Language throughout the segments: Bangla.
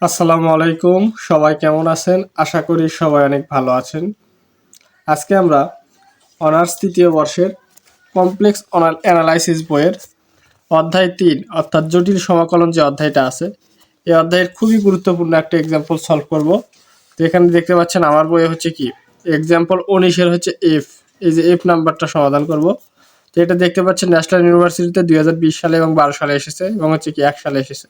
আসসালামু আলাইকুম। সবাই কেমন আছেন? আশা করি সবাই অনেক ভালো আছেন। আজকে আমরা অনার্স তৃতীয় বর্ষের কমপ্লেক্স অ্যানালাইসিস বইয়ের অধ্যায় ৩ অর্থাৎ জটিল সমাকলন যে অধ্যায়টা আছে, এই অধ্যায়ের খুবই গুরুত্বপূর্ণ একটা এক্সাম্পল সলভ করব। তো এখানে দেখতে পাচ্ছেন আমার বইয়ে হচ্ছে কি এক্সাম্পল ১৯-এর হচ্ছে এফ, এই যে এফ নাম্বারটা সমাধান করব। তো এটা দেখতে পাচ্ছেন ন্যাশনাল ইউনিভার্সিটিতে ২০২০ সালে এবং ১২ সালে এসেছে এবং হচ্ছে কি ১ সালে এসেছে।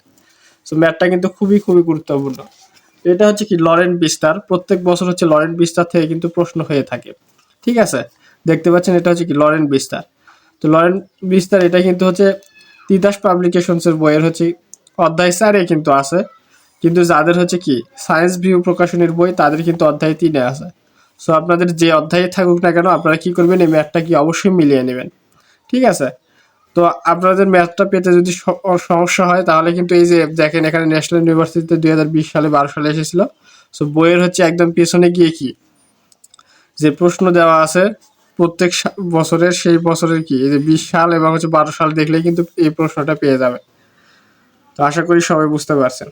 সো ম্যাথটা কিন্তু খুবই গুরুত্বপূর্ণ। এটা হচ্ছে কি লরেন্ট বিস্তার, প্রত্যেক বছর হচ্ছে লরেন্ট বিস্তার থেকে কিন্তু প্রশ্ন হয়ে থাকে। ঠিক আছে, দেখতে পাচ্ছেন এটা হচ্ছে কি লরেন্ট বিস্তার। তো লরেন্ট বিস্তার এটা কিন্তু হচ্ছে তিতাস পাবলিকেশনসের বইয়ের হচ্ছে অধ্যায় ৪-এ কিন্তু আছে, কিন্তু যাদের হচ্ছে কি সায়েন্স ভিউ প্রকাশনীর বই তাদের কিন্তু অধ্যায় ৩-এ আছে। সো আপনাদের যে অধ্যায়ে থাকুক না কেন আপনারা কি করবেন, এই ম্যাথটা কি অবশ্যই মিলিয়ে নেবেন। ঠিক আছে, তো আপনাদের ম্যাথটা পেতে যদি সমস্যা হয় তাহলে কিন্তু এই যে দেখেন এখানে ন্যাশনাল ইউনিভার্সিটিতে ২০২০ সালে ১২ সালে এসেছিল। সো বইয়ের হচ্ছে একদম পেছনে গিয়ে কি যে প্রশ্ন দেওয়া আছে প্রত্যেক বছরের, সেই বছরের কি এই যে ২০ সাল এবং হচ্ছে ১২ সাল দেখলেই কিন্তু এই প্রশ্নটা পেয়ে যাবে। তো আশা করি সবাই বুঝতে পারছেন।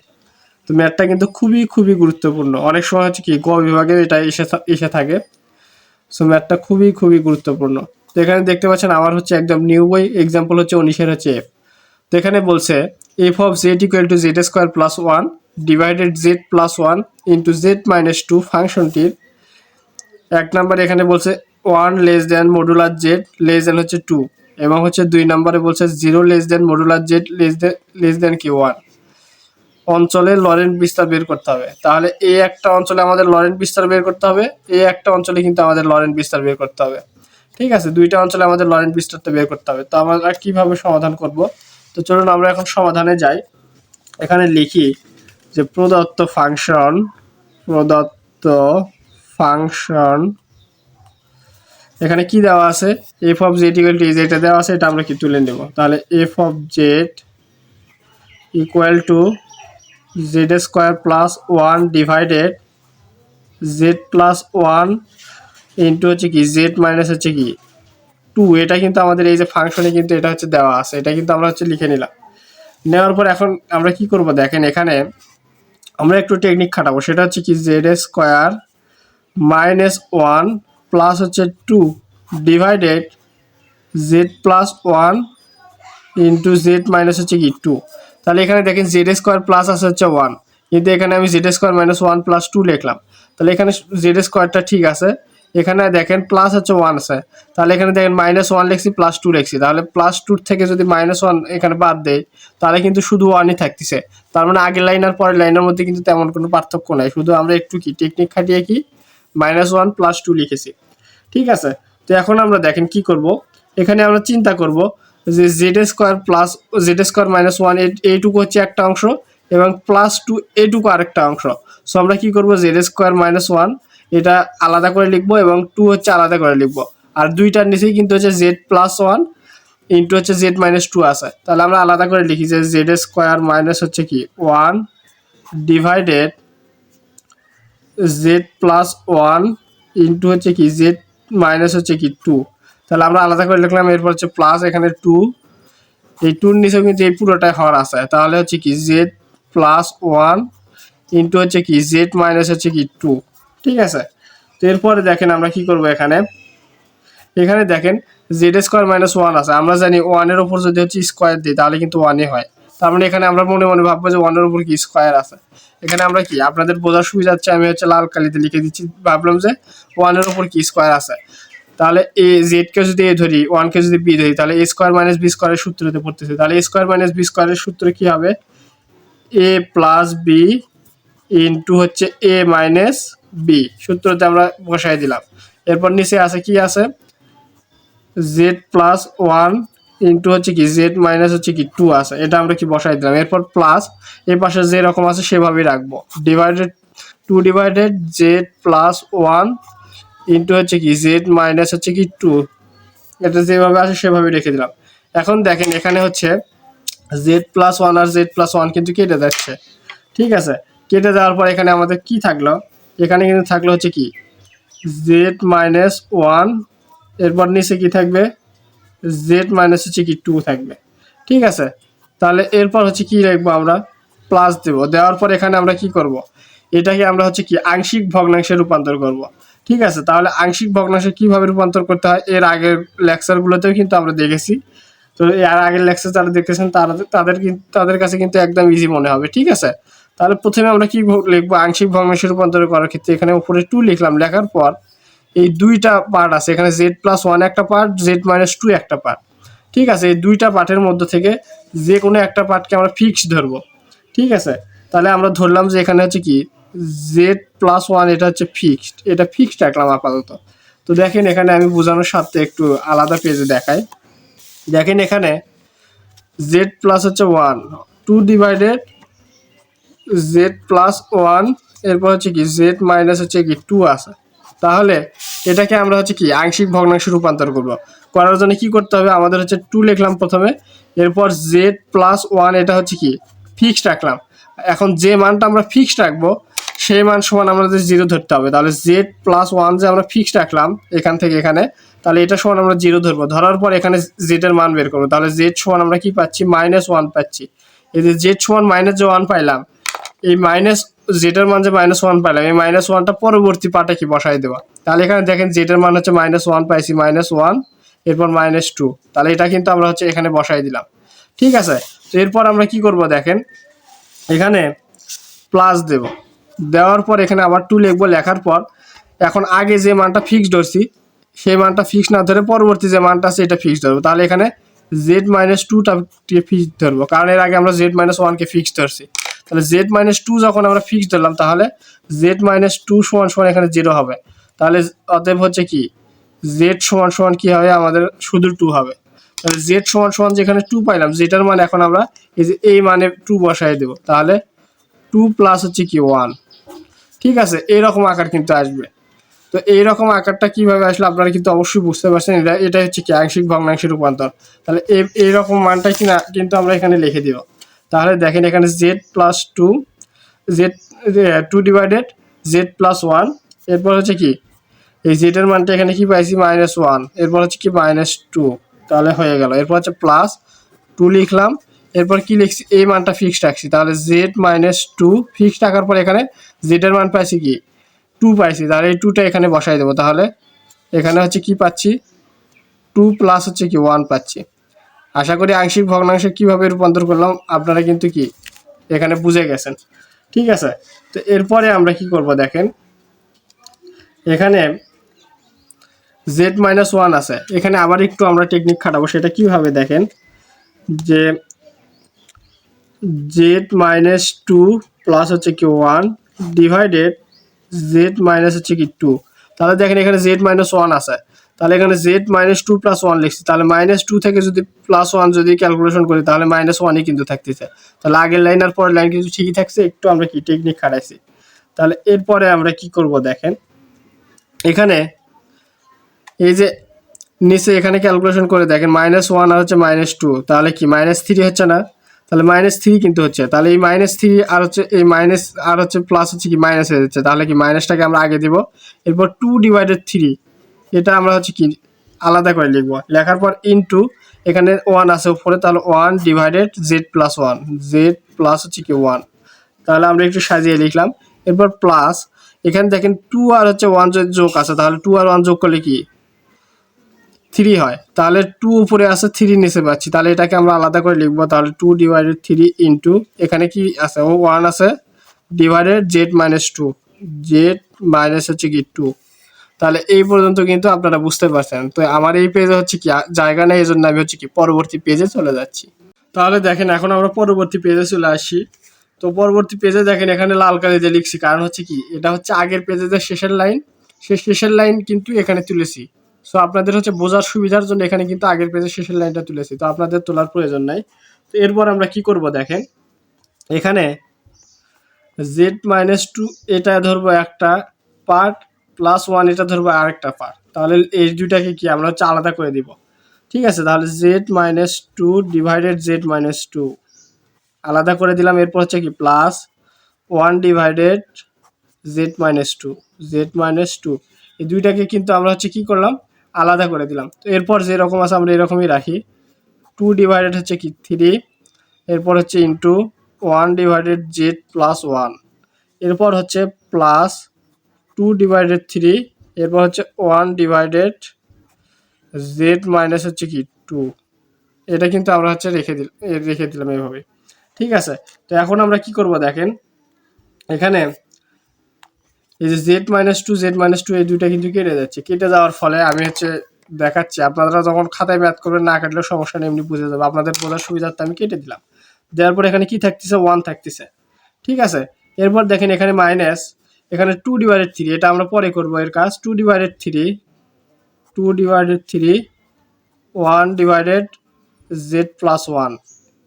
তো ম্যাথটা কিন্তু খুবই গুরুত্বপূর্ণ। অনেক সময় হচ্ছে কি গ বিভাগে এটা এসে থাকে। সো ম্যাথটা খুবই গুরুত্বপূর্ণ। তো এখানে দেখতে পাচ্ছেন আমার হচ্ছে একদম নিউ বই, এক্সাম্পল হচ্ছে ১৯-এর হচ্ছে এফ। তো এখানে বলছে F of Z equal to Z square plus one divided Z plus one into Z minus two ফাংশনটির এক নাম্বার এখানে বলছে one less than modular Z less than হচ্ছে টু, এবং হচ্ছে ২ নম্বরে বলছে zero less than modular Z less than কি ওয়ান অঞ্চলে লরেন্ট বিস্তার বের করতে হবে। তাহলে এই একটা অঞ্চলে আমাদের লরেন্ট বিস্তার বের করতে হবে, এই একটা অঞ্চলে কিন্তু আমাদের লরেন্ট বিস্তার বের করতে হবে। ঠিক আছে, দুইটা অঞ্চলে আমাদের লরেন্ট বিস্তারটা বের করতে হবে। তো আমরা কিভাবে সমাধান করব? তো চলুন আমরা এখন সমাধানে যাই। এখানে লিখি যে প্রদত্ত ফাংশন এখানে কি দেওয়া আছে, F of Z equal two যেটা দেওয়া আছে এটা আমরা কি তুলে নেব। তাহলে F of Z equal to Z square plus one divided Z plus one into হচ্ছে কি জেড মাইনাস হচ্ছে কি টু। এটা কিন্তু আমাদের এই যে ফাংশনে কিন্তু এটা হচ্ছে দেওয়া আছে, এটা কিন্তু আমরা হচ্ছে লিখে নিলাম। নেওয়ার পর এখন আমরা কি করব দেখেন, এখানে আমরা একটু টেকনিক খাটাবো। সেটা হচ্ছে কি Z square minus one plus হচ্ছে two divided Z plus one into Z minus হচ্ছে কি টু। তাহলে এখানে দেখেন জেড স্কোয়ার প্লাস আছে হচ্ছে ওয়ান, কিন্তু এখানে আমি Z square minus one plus two লিখলাম। তাহলে এখানে জেড স্কোয়ারটা ঠিক আছে, এখানে দেখেন প্লাস হচ্ছে ওয়ান আছে। তাহলে এখানে দেখেন মাইনাস ওয়ান লিখছি প্লাস টু লিখছি, তাহলে প্লাস টুর থেকে যদি মাইনাস ওয়ান এখানে বাদ দেয় তাহলে কিন্তু শুধু ওয়ানই থাকতেছে। তার মানে আগের লাইন আর পরের লাইনের মধ্যে কিন্তু তেমন কোনো পার্থক্য নাই, শুধু আমরা একটু কি টেকনিক খাটিয়ে কি মাইনাস ওয়ান প্লাস টু লিখেছি। ঠিক আছে, তো এখন আমরা দেখেন কি করব, এখানে আমরা চিন্তা করব যে Z square plus Z square minus one এইটুকু হচ্ছে একটা অংশ এবং প্লাস টু এইটুকু আরেকটা অংশ। সো আমরা কি করব, জেড স্কোয়ার মাইনাস ওয়ান এটা আলাদা করে লিখবো এবং টু হচ্ছে আলাদা করে লিখবো, আর দুইটার নিচেই কিন্তু হচ্ছে জেড প্লাস ওয়ান ইন্টু হচ্ছে জেড মাইনাস টু আছে। তাহলে আমরা আলাদা করে লিখি যে জেড স্কোয়ার মাইনাস হচ্ছে কি one divided Z plus one into হচ্ছে কি জেড মাইনাস হচ্ছে কি টু। তাহলে আমরা আলাদা করে লিখলাম, এরপর হচ্ছে প্লাস এখানে টু, এই টুর নিচেও কিন্তু এই পুরোটাই হর আছে। তাহলে হচ্ছে কি জেড প্লাস ওয়ান ইন্টু হচ্ছে কি জেড মাইনাস হচ্ছে কি টু। ঠিক আছে, তো এরপরে দেখেন আমরা কি করব, এখানে এখানে দেখেন জেড স্কোয়ার মাইনাস ওয়ান আছে, আমরা জানি ওয়ানের ওপর যদি হচ্ছে স্কোয়ার দিই তাহলে কিন্তু ওয়ানই হয়। তার মানে এখানে আমরা মনে ভাববো যে ওয়ানের উপর কি স্কোয়ার আছে। এখানে আমরা কি আপনাদের বোঝার সুবিধা হচ্ছে আমি হচ্ছে লাল কালিতে লিখে দিচ্ছি, ভাবলাম যে ওয়ানের উপর কি স্কোয়ার আছে। তাহলে এ জেড কে যদি এ ধরি, ওয়ান কে যদি বি ধরি, তাহলে এ স্কোয়ার মাইনাস বি স্কোয়ারের সূত্রতে পড়তেছে। তাহলে এ স্কোয়ার মাইনাস বি স্কোয়ারের সূত্র কি হবে, এ প্লাস বি ইন্টু হচ্ছে এ মাইনাস বি, সূত্রতে আমরা বসাই দিলাম। এরপর নিচে আছে কি আছে, জেড প্লাস ওয়ান ইন্টু হচ্ছে কি জেড মাইনাস হচ্ছে কি টু আছে, এটা আমরা কি বসাই দিলাম। এরপর প্লাস এই পাশে যেরকম আছে সেভাবেই রাখবো, divided two divided Z plus one into হচ্ছে কি জেড মাইনাস হচ্ছে কি টু, এটা যেভাবে আছে সেভাবে রেখে দিলাম। এখন দেখেন এখানে হচ্ছে জেড প্লাস ওয়ান আর জেড প্লাস ওয়ান কিন্তু কেটে যাচ্ছে। ঠিক আছে, কেটে যাওয়ার পর এখানে আমাদের কি থাকলো, এখানে কিন্তু থাকলো হচ্ছে কি জেড মাইনাস ওয়ান, এরপর নিচে কি থাকবে জেড মাইনাস হচ্ছে কি টু থাকবে। ঠিক আছে, তাহলে এরপর হচ্ছে কি লিখবো আমরা, প্লাস দেব, দেওয়ার পর এখানে আমরা কি করব, এটাকে আমরা হচ্ছে কি আংশিক ভগ্নাংশে রূপান্তর করব। ঠিক আছে, তাহলে আংশিক ভগ্নাংশে কিভাবে রূপান্তর করতে হয় এর আগের লেকচারগুলোতেও কিন্তু আমরা দেখেছি। তো এর আগের লেকচার যারা দেখতেছেন তাদের কাছে কিন্তু একদম ইজি মনে হবে। ঠিক আছে, তাহলে প্রথমে আমরা কি লিখবো, আংশিক ভগ্নাংশে রূপান্তর করার ক্ষেত্রে এখানে উপরে 2 লিখলাম, লেখার পর এই দুইটা পার্ট আছে, এখানে z+1 একটা পার্ট, z-2 একটা পার্ট। ঠিক আছে, এই দুইটা পার্টের মধ্যে থেকে যে কোনো একটা পার্টকে আমরা ফিক্সড ধরবো। ঠিক আছে, তাহলে আমরা ধরলাম যে এখানে হচ্ছে কি z+1 এটা হচ্ছে ফিক্সড, এটা ফিক্সড রাখলাম আপাতত। তো দেখেন এখানে আমি বোঝানোর সাথে একটু আলাদা পেজে দেখাই। দেখেন এখানে z প্লাস হচ্ছে 1, 2 ডিভাইডেড z+1, এরপর হচ্ছে কি z মাইনাস হচ্ছে কি 2 আছে। তাহলে এটাকে আমরা হচ্ছে কি আংশিক ভগ্নাংশে রূপান্তর করব। করার জন্য কি করতে হবে, আমাদের হচ্ছে 2 লিখলাম প্রথমে, এরপর z+1 এটা হচ্ছে কি ফিক্সড রাখলাম। এখন যে মানটা আমরা ফিক্সড রাখবো সেই মান সমান আমাদের 0 ধরতে হবে। তাহলে z+1 যে আমরা ফিক্সড রাখলাম এখান থেকে এখানে, তাহলে এটা সমান আমরা 0 ধরবো, ধরার পর এখানে z এর মান বের করবো। তাহলে z সমান আমরা কি পাচ্ছি, -1 পাচ্ছি। এই যে z সমান -1 পাইলাম, এই মাইনাস জেটার মান যে -1 পাইলাম, এই -1টা পরবর্তী পার্টে কি বসাই দেওয়া। তাহলে এখানে দেখেন জেটার মান হচ্ছে -1 পাইছি, -1 এরপর -2, তাহলে এটা কিন্তু আমরা হচ্ছে এখানে বসাই দিলাম। ঠিক আছে, তো এরপর আমরা কি করব, দেখেন এখানে প্লাস দেব, দেওয়ার পর এখানে আবার 2 লিখবো, লেখার পর এখন আগে যে মানটা ফিক্সড ধরছি সেই মানটা ফিক্সড না ধরে পরবর্তী যে মানটা আছে এটা ফিক্সড ধরবো। তাহলে এখানে z-2টা ফিক্সড ধরবো, কারণ এর আগে আমরা z-1 কে ফিক্সড ধরছি। তাহলে z-2 যখন আমরা ফিক্সড ধরলাম, তাহলে z-2 সমান সমান এখানে 0 হবে। তাহলে অতএব হচ্ছে কি z সমান সমান কি হবে, আমাদের শুধু 2 হবে। তাহলে z সমান সমান যেখানে 2 পাইলাম, যেটার মান এখন আমরা এই মানে 2 বসাই দেব। তাহলে 2 প্লাস হচ্ছে কি 1। ঠিক আছে, এইরকম আকার কিন্তু আসবে। তো এইরকম আকারটা কিভাবে আসলে আপনারা কিন্তু অবশ্যই বুঝতে পারছেন, এটা হচ্ছে কি আংশিক ভগ্নাংশে রূপান্তর। তাহলে এইরকম মানটাই কিনা কিন্তু আমরা এখানে লিখে দিব। তাহলে দেখেন এখানে z+2, z2 ডিভাইডেড z+1, এরপর হচ্ছে কি এই z এর মানটা এখানে কি পাইছি -1, এরপর হচ্ছে কি -2, তাহলে হয়ে গেল। এরপর হচ্ছে প্লাস 2 লিখলাম, এরপর কি লিখছি, এই মানটা ফিক্সড রাখছি। তাহলে z-2 ফিক্সড রাখার পর এখানে z এর মান পাইছি কি 2 পাইছি, তাহলে এই 2টা এখানে বসাই দেবো। তাহলে এখানে হচ্ছে কি পাচ্ছি 2 প্লাস হচ্ছে কি 1 পাচ্ছি। আশা করি আংশিক ভগ্নাংশে কিভাবে রূপান্তর করলাম আপনারা কিন্তু কি এখানে বুঝে গেছেন। ঠিক আছে, তো এরপরে আমরা কি করব, দেখেন এখানে z-1 আছে, এখানে আবার একটু আমরা টেকনিক খাটাবো। সেটা কিভাবে, দেখেন যে z-2 প্লাস হচ্ছে কি 1 ডিভাইডেড z মাইনাস হচ্ছে কি 2। তাহলে দেখেন এখানে z-1 আছে, তাহলে এখানে z-2 প্লাস 1 লিখছি। তাহলে -2 থেকে যদি +1 যদি ক্যালকুলেশন করি তাহলে -1ই কিন্তু থাকতেছে। তাহলে আগের লাইন আর পরের লাইন কিন্তু ঠিকই থাকছে, একটু আমরা কি টেকনিক খাটাইছি। তাহলে এরপরে আমরা কি করব, দেখেন এখানে এই যে নিচে এখানে ক্যালকুলেশন করে দেখেন -1 আর হচ্ছে -2, তাহলে কি -3 হচ্ছে না, তাহলে -3 কিন্তু হচ্ছে। তাহলে এই -3 আর হচ্ছে এই মাইনাস আর হচ্ছে প্লাস হচ্ছে কি মাইনাস হয়ে যাচ্ছে। তাহলে কি মাইনাসটাকে আমরা আগে দিব, এরপর 2 ডিভাইডেড 3 এটা আমরা হচ্ছে কি আলাদা করে লিখবো, লেখার পর ইনটু এখানে 1 আছে উপরে, তাহলে 1 ডিভাইডেড z+1, z প্লাস হচ্ছে কি 1। তাহলে আমরা একটু সাজিয়ে লিখলাম, এরপর প্লাস এখানে দেখেন 2 আর হচ্ছে 1 যোগ আছে, তাহলে 2 আর 1 যোগ করলে কি 3 হয়। তাহলে 2 উপরে আছে 3 নিচে পাচ্ছি, তাহলে এটাকে আমরা আলাদা করে লিখবো। তাহলে 2 ডিভাইডেড 3 ইনটু এখানে কি আছে, 1 আছে ডিভাইডেড z-2, z মাইনাস হচ্ছে কি 2। তাহলে এই পর্যন্ত কিন্তু আপনারা বুঝতে পারছেন। তো আমার এই পেজে হচ্ছে কি জায়গা নেই, এই জন্য আমি হচ্ছে কি পরবর্তী পেজে চলে যাচ্ছি। তাহলে দেখেন এখন আমরা পরবর্তী পেজে চলে আসি। তো পরবর্তী পেজে দেখেন এখানে লাল কালি দিয়ে লিখছি, কারণ হচ্ছে কি এটা হচ্ছে আগের পেজে যে শেষের লাইন, সেই শেষের লাইন কিন্তু এখানে তুলেছি। সো আপনাদের হচ্ছে বোঝার সুবিধার জন্য এখানে কিন্তু আগের পেজে শেষের লাইনটা তুলেছি, তো আপনাদের তোলার প্রয়োজন নাই। তো এরপর আমরা কি করব, দেখেন এখানে z-2 এটা ধরবো একটা পার্ট, +1 এটা ধরবো আরেকটা পার্ট। তাহলে এই দুইটাকে কি আমরা হচ্ছে আলাদা করে দিব। ঠিক আছে, তাহলে z-2 ডিভাইডেড z-2 আলাদা করে দিলাম। এরপর হচ্ছে কি +1 ডিভাইডেড z-2, z-2 এই দুইটাকে কিন্তু আমরা হচ্ছে কি করলাম, আলাদা করে দিলাম। তো এরপর যেরকম আছে আমরা এরকমই রাখি, 2 ডিভাইডেড হচ্ছে কি 3, এরপর হচ্ছে into one divided Z plus one, এরপর হচ্ছে প্লাস 2/3, এরপর হচ্ছে 1/, জেড মাইনাস হচ্ছে কি 2। এটা কিন্তু আমরা হচ্ছে রেখে দিলাম এইভাবে। ঠিক আছে, তো এখন আমরা কি করব দেখেন, এখানে এই যে z-2 এই দুইটা কিন্তু কেটে যাচ্ছে। কেটে যাওয়ার ফলে আমি হচ্ছে দেখাচ্ছি, আপনারা যখন খাতায় ম্যাথ করবেন না কাটলেও সমস্যা নেই, এমনি বুঝে যাবে। আপনাদের বোঝার সুবিধার্থে আমি কেটে দিলাম। দেওয়ার পর এখানে কি থাকতেছে, 1 থাকতেছে। ঠিক আছে, এরপর দেখেন এখানে মাইনাস, এখানে 2/3, এটা আমরা পরে করব এর কাজ। 2/3, 1/z+1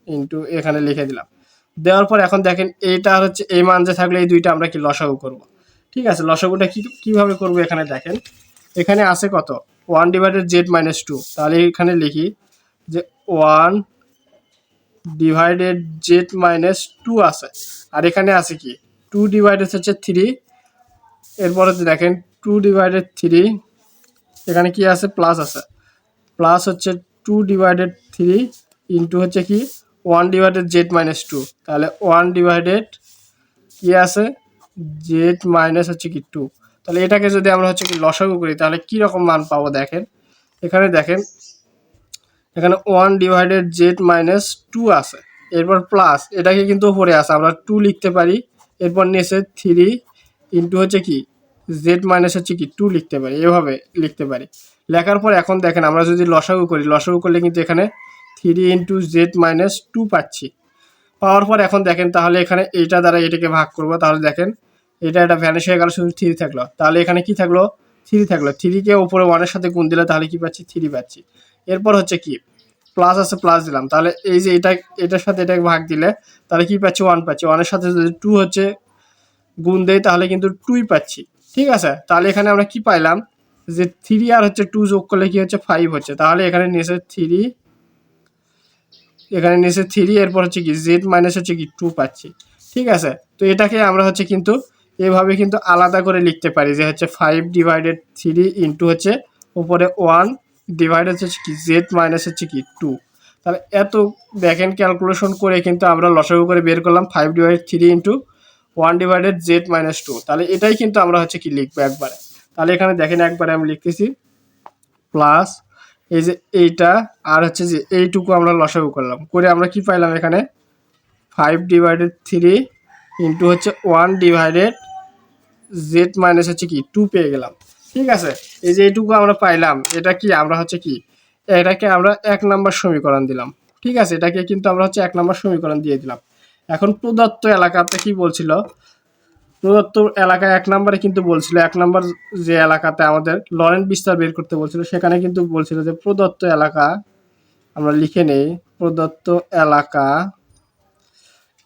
ইন্টু এখানে লিখে দিলাম। দেওয়ার পর এখন দেখেন এইটা হচ্ছে এই মান যে থাকলে এই দুইটা আমরা কি লসাগু করব। ঠিক আছে, লসাগুটা কিভাবে করব এখানে দেখেন, এখানে আছে কত 1/z-2, তাহলে এখানে লিখি যে 1/z-2 আছে, আর এখানে আছে কি 2/3, এরপর হচ্ছে দেখেন 2/3, এখানে কি আছে প্লাস আছে, প্লাস হচ্ছে 2/3 ইন্টু হচ্ছে কি 1/z-2, তাহলে 1/ কি আছে z হচ্ছে কি 2। তাহলে এটাকে যদি আমরা হচ্ছে কি লসাগু করি তাহলে কি রকম মান পাবো দেখেন, এখানে দেখেন এখানে 1/z-2 আছে, এরপর প্লাস এটাকে কিন্তু উপরে আছে, আমরা 2 লিখতে পারি, এরপর নিচে 3 ইন্টু হচ্ছে কি z- হচ্ছে কি 2 লিখতে পারি, এভাবে লিখতে পারি। লেখার পর এখন দেখেন আমরা যদি লসাগু করি, লসাগু করলে কিন্তু এখানে 3 ইন্টু z-2 পাচ্ছি। পাওয়ার পর এখন দেখেন তাহলে এখানে এইটা দ্বারা এটাকে ভাগ করব, তাহলে দেখেন এটা ভ্যানিশ হয়ে গেল, শুধু 3 থাকলো। তাহলে এখানে কি থাকলো 3 থাকলো, 3 কে উপরে 1 এর সাথে গুণ দিলে তাহলে কি পাচ্ছি 3 পাচ্ছি। এরপর হচ্ছে কি প্লাস আছে, প্লাস দিলাম, তাহলে এই যে এটার সাথে এটাকে ভাগ দিলে তাহলে কি পাচ্ছি 1 পাচ্ছি, 1 এর সাথে যদি 2 হচ্ছে গুণ দেই তাহলে কিন্তু 2 পাচ্ছি। ঠিক আছে, তাহলে এখানে আমরা কি পাইলাম যে 3 আর হচ্ছে 2 যোগ করলে কি হচ্ছে 5 হচ্ছে, তাহলে এখানে নিচে 3, এখানে নিচে 3, এরপর হচ্ছে কি z- হচ্ছে কি 2 পাচ্ছি। ঠিক আছে, তো এটাকে আমরা হচ্ছে কিন্তু এভাবে কিন্তু আলাদা করে লিখতে পারি যে হচ্ছে 5/3 ইন্টু হচ্ছে উপরে 1 ডিভাইডেড হচ্ছে কি z- হচ্ছে কি 2। তাহলে এত দেখেন ক্যালকুলেশন করে কিন্তু আমরা লসাগু করে বের করলাম 5/3 ইন্টু 1/z-2। তাহলে এটাই কিন্তু আমরা হচ্ছে কি লিখবো একবারে। তাহলে এখানে দেখেন একবারে আমি লিখতেছি প্লাস এই যে এইটা আর হচ্ছে যে এইটুকু আমরা লসাগু করলাম, করে আমরা কি পাইলাম এখানে 5/3 ইন্টু হচ্ছে 1/z- হচ্ছে কি 2 পেয়ে গেলাম। ঠিক আছে, এই যে এইটুকু আমরা পাইলাম, এটা কি আমরা হচ্ছে কি এটাকে আমরা 1 নম্বর সমীকরণ দিলাম। ঠিক আছে, এটাকে কিন্তু আমরা হচ্ছে 1 নম্বর সমীকরণ দিয়ে দিলাম। এখন প্রদত্ত এলাকাতে কি বলছিল, প্রদত্ত এলাকায় 1 নম্বরে কিন্তু বলছিল, 1 নম্বর যে এলাকাতে আমাদের লরেন্ট বিস্তার বের করতে বলছিল সেখানে কিন্তু বলছিল যে প্রদত্ত এলাকা, আমরা লিখে নেই প্রদত্ত এলাকা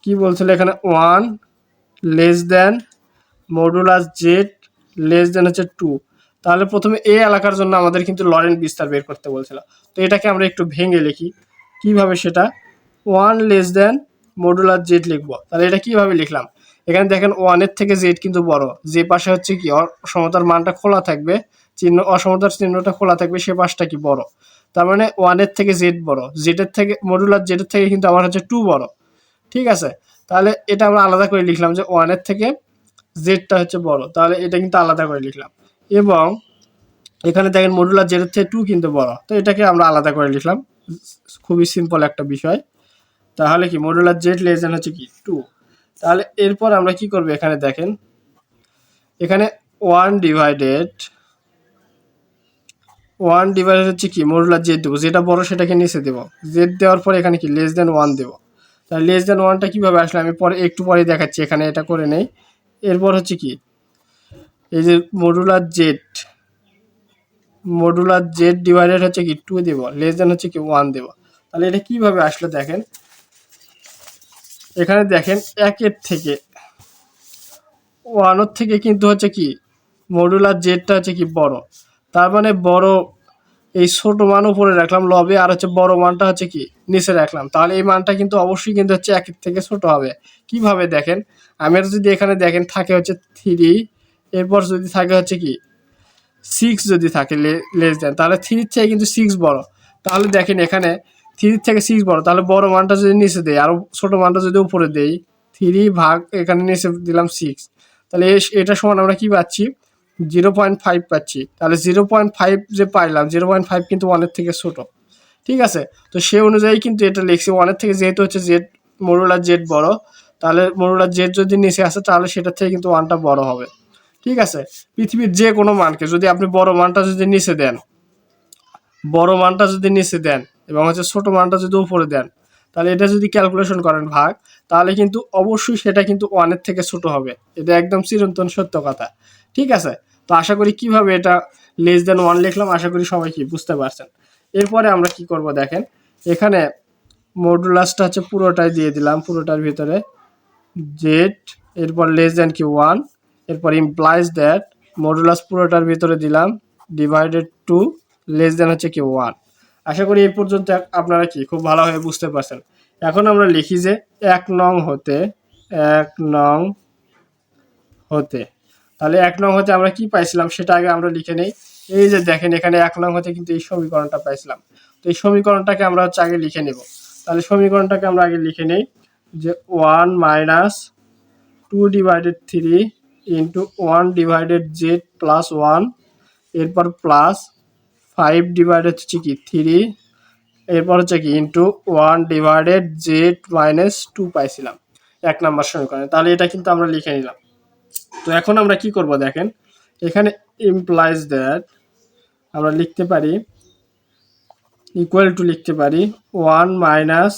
কি বলছিল এখানে 1 less than modulus Z less than হচ্ছে 2। তাহলে প্রথমে এই এলাকার জন্য আমাদের কিন্তু লরেন্ট বিস্তার বের করতে বলছিল। তো এটাকে আমরা একটু ভেঙে লিখি, কিভাবে সেটা 1 লেস দেন মডুলাস জেড লিখবো। তাহলে এটা কিভাবে লিখলাম, এখানে দেখেন 1 এর থেকে জেড কিন্তু বড়, যে পাশে হচ্ছে কি অসমতার মানটা খোলা থাকবে, চিহ্ন অসমতার চিহ্নটা খোলা থাকবে, সে পাশটা কি বড়। তার মানে 1 এর থেকে জেড বড়, জেডের থেকে মডুলাস জেডের থেকে কিন্তু আমার হচ্ছে 2 বড়। ঠিক আছে, তাহলে এটা আমরা আলাদা করে লিখলাম যে 1 এর থেকে জেডটা হচ্ছে বড়, তাহলে এটা কিন্তু আলাদা করে লিখলাম। এবং এখানে দেখেন মডুলাস জেডের থেকে 2 কিন্তু বড়, তো এটাকে আমরা আলাদা করে লিখলাম। খুবই সিম্পল একটা বিষয়। তাহলে কি মডুলাস জেড লেস দেন হচ্ছে কি 2। তাহলে এরপর আমরা কি করব, এখানে দেখেন এখানে 1/1 হচ্ছে কি মডুলাস জেড দেবো, যেটা বড় সেটাকে নিচে দেবো, জেড দেওয়ার পর এখানে কি লেস দেন 1 দেবো। তাহলে লেস দেন 1টা কিভাবে আসলে আমি পরে একটু পরে দেখাচ্ছি, এখানে এটা করে নেই। এরপর হচ্ছে কি এই যে মডুলাস জেড ডিভাইডেড হচ্ছে কি 2 দেব, লেস দেন হচ্ছে কি 1 দেব। তাহলে এটা কিভাবে আসলো দেখেন, এখানে দেখেন 1 এর থেকে 1 এর থেকে কিন্তু হচ্ছে কি মডুলাস জেডটা হচ্ছে কি বড়, তার মানে বড় এই ছোট মান উপরে রাখলাম লবে, আর হচ্ছে বড় মানটা হচ্ছে কি নিচে রাখলাম। তাহলে এই মানটা কিন্তু অবশ্যই কিন্তু হচ্ছে 1 এর থেকে ছোট হবে। কিভাবে দেখেন, আমি যদি এখানে দেখেন থাকে হচ্ছে 3, এরপর যদি থাকে হচ্ছে কি 6, যদি থাকে লেস দেন, তাহলে 3 এর থেকে কিন্তু 6 বড়। তাহলে দেখেন এখানে 3 থেকে 6 বড়, তাহলে বড় মানটা যদি নিচে দেই আর ছোট মানটা যদি উপরে দেই, 3 ভাগ এখানে নিচে দিলাম 6, তাহলে এটা সমান আমরা কি পাচ্ছি 0.5 পাচ্ছি। তাহলে 0.5 যে পাইলাম 0.5 কিন্তু 1 এর থেকে ছোট। ঠিক আছে, তো সে অনুযায়ী কিন্তু এটা লিখছি 1 এর থেকে যেহেতু হচ্ছে জেড মডুলার জেড বড়, তাহলে মডুলার জেড যদি নিচে আসে তাহলে সেটার থেকে কিন্তু 1টা বড় হবে। ঠিক আছে, পৃথিবীর যে কোনো মানকে যদি আপনি বড় মানটা যদি নিচে দেন, বড় মানটা যদি নিচে দেন এবং হচ্ছে ছোট মানটা যদি উপরে দেন, তাহলে এটা যদি ক্যালকুলেশন করেন ভাগ, তাহলে কিন্তু অবশ্যই সেটা কিন্তু 1 এর থেকে ছোট হবে। এটা একদম চিরন্তন সত্য কথা। ঠিক আছে, তো আশা করি কিভাবে এটা লেস দেন 1 লিখলাম, আশা করি সবাই কি বুঝতে পারছেন। এরপরে আমরা কি করব দেখেন, এখানে মডুলাসটা হচ্ছে পুরোটাই দিয়ে দিলাম, পুরোটার ভিতরে জেড, এরপর লেস দেন কি 1, এরপর ইমপ্লাইজ দ্যাট মডুলাস পুরোটার ভিতরে দিলাম ডিভাইডেড টু লেস দেন হচ্ছে কি 1। আশা করি এই পর্যন্ত আপনারা কি খুব ভালোভাবে বুঝতে পারছেন। এখন আমরা লিখি যে 1 নং হতে, 1 নং হতে, তাহলে 1 নং হতে আমরা কি পাইছিলাম সেটা আগে আমরা লিখে নেই। এই যে দেখেন এখানে 1 নং হতে কিন্তু এই সমীকরণটা পাইছিলাম, তো এই সমীকরণটাকে আমরা হচ্ছে আগে লিখে নেব। তাহলে সমীকরণটাকে আমরা আগে লিখে নেই যে 1 minus 2 divided 3 into 1 divided Z plus 1, এরপর প্লাস 5 ডিভাইডেড হচ্ছে কি 3, এরপর হচ্ছে কি ইন্টু 1 ডিভাইডেড জেড মাইনাস 2 পাইছিলাম 1 নাম্বার সমীকরণে। তাহলে এটা কিন্তু আমরা লিখে নিলাম। তো এখন আমরা কি করব দেখেন, এখানে ইমপ্লাইজ দ্যাট আমরা লিখতে পারি ইকুয়াল টু লিখতে পারি 1 মাইনাস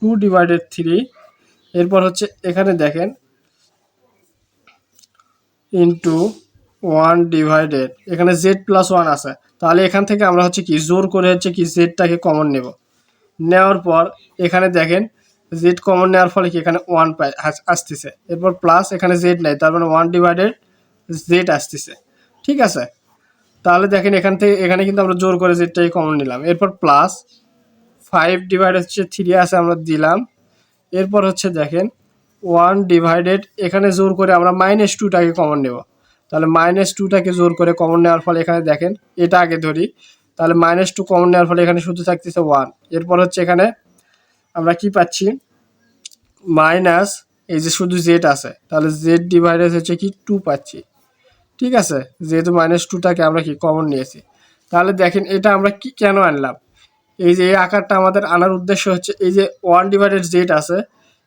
2 ডিভাইডেড 3, এরপর হচ্ছে এখানে দেখেন ইন্টু 1 ডিভাইডেড এখানে জেড প্লাস 1 আছে, তাহলে এখান থেকে আমরা হচ্ছে কি জোর করে হচ্ছে কি জেডটাকে কমন নেব। নেওয়ার পর এখানে দেখেন জেড কমন নেওয়ার ফলে কি এখানে 1 আসতেছে, এরপর প্লাস এখানে জেড নাই, তার মানে 1 ডিভাইডেড জেড আসতেছে। ঠিক আছে, তাহলে দেখেন এখান থেকে এখানে কিন্তু আমরা জোর করে জেডটাকে কমন নিলাম, এরপর প্লাস 5 ডিভাইডেড হচ্ছে 3 আছে আমরা দিলাম, এরপর হচ্ছে দেখেন 1 ডিভাইডেড এখানে জোর করে আমরা -2টাকে কমন নেব। তাহলে -2টাকে জোর করে কমন নেওয়ার ফলে এখানে দেখেন এটা আগে ধরি, তাহলে -2 কমন নেওয়ার ফলে এখানে শুধু থাকতেছে 1, এরপর হচ্ছে এখানে আমরা কি পাচ্ছি মাইনাস এই যে শুধু জেড আছে, তাহলে জেড ডিভাইডেড হচ্ছে কি 2 পাচ্ছি। ঠিক আছে, যেহেতু -2টাকে আমরা কি কমন নিয়েছি, তাহলে দেখেন এটা আমরা কি কেন আনলাম, এই যে এই আকারটা আমাদের আনার উদ্দেশ্য হচ্ছে এই যে 1 ডিভাইডেড জেড আছে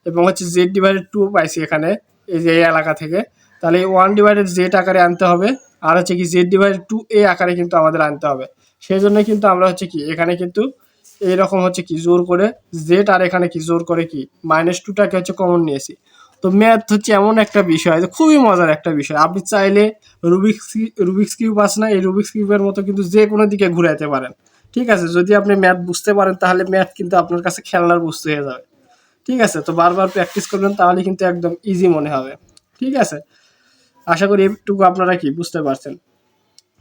এবং হচ্ছে জেড ডিভাইডেড 2 পাইছি এখানে এই যে এই এলাকা থেকে, তাহলে এই 1 ডিভাইডেড জেড আকারে আনতে হবে, আর হচ্ছে কি জেড ডিভাইডেড 2 এই আকারে কিন্তু আমাদের আনতে হবে। সেই জন্য কিন্তু আমরা হচ্ছে কি এখানে কিন্তু এইরকম হচ্ছে কি জোর করে জেড আর এখানে কি জোর করে কি -2টাকে হচ্ছে কমন নিয়েছি। তো ম্যাথ হচ্ছে এমন একটা বিষয় যে খুবই মজার একটা বিষয়, আপনি চাইলে রুবিক্স কিউব আছে না, এই রুবিক্স কিউবের মতো কিন্তু যে কোনো দিকে ঘুরাইতে পারেন। ঠিক আছে, যদি আপনি ম্যাথ বুঝতে পারেন তাহলে ম্যাথ কিন্তু আপনার কাছে খেলনার বস্তু হয়ে যাবে। ঠিক আছে, তো বারবার প্র্যাকটিস করবেন তাহলে কিন্তু একদম ইজি মনে হবে। ঠিক আছে, আশা করি এইটুকু আপনারা কি বুঝতে পারছেন।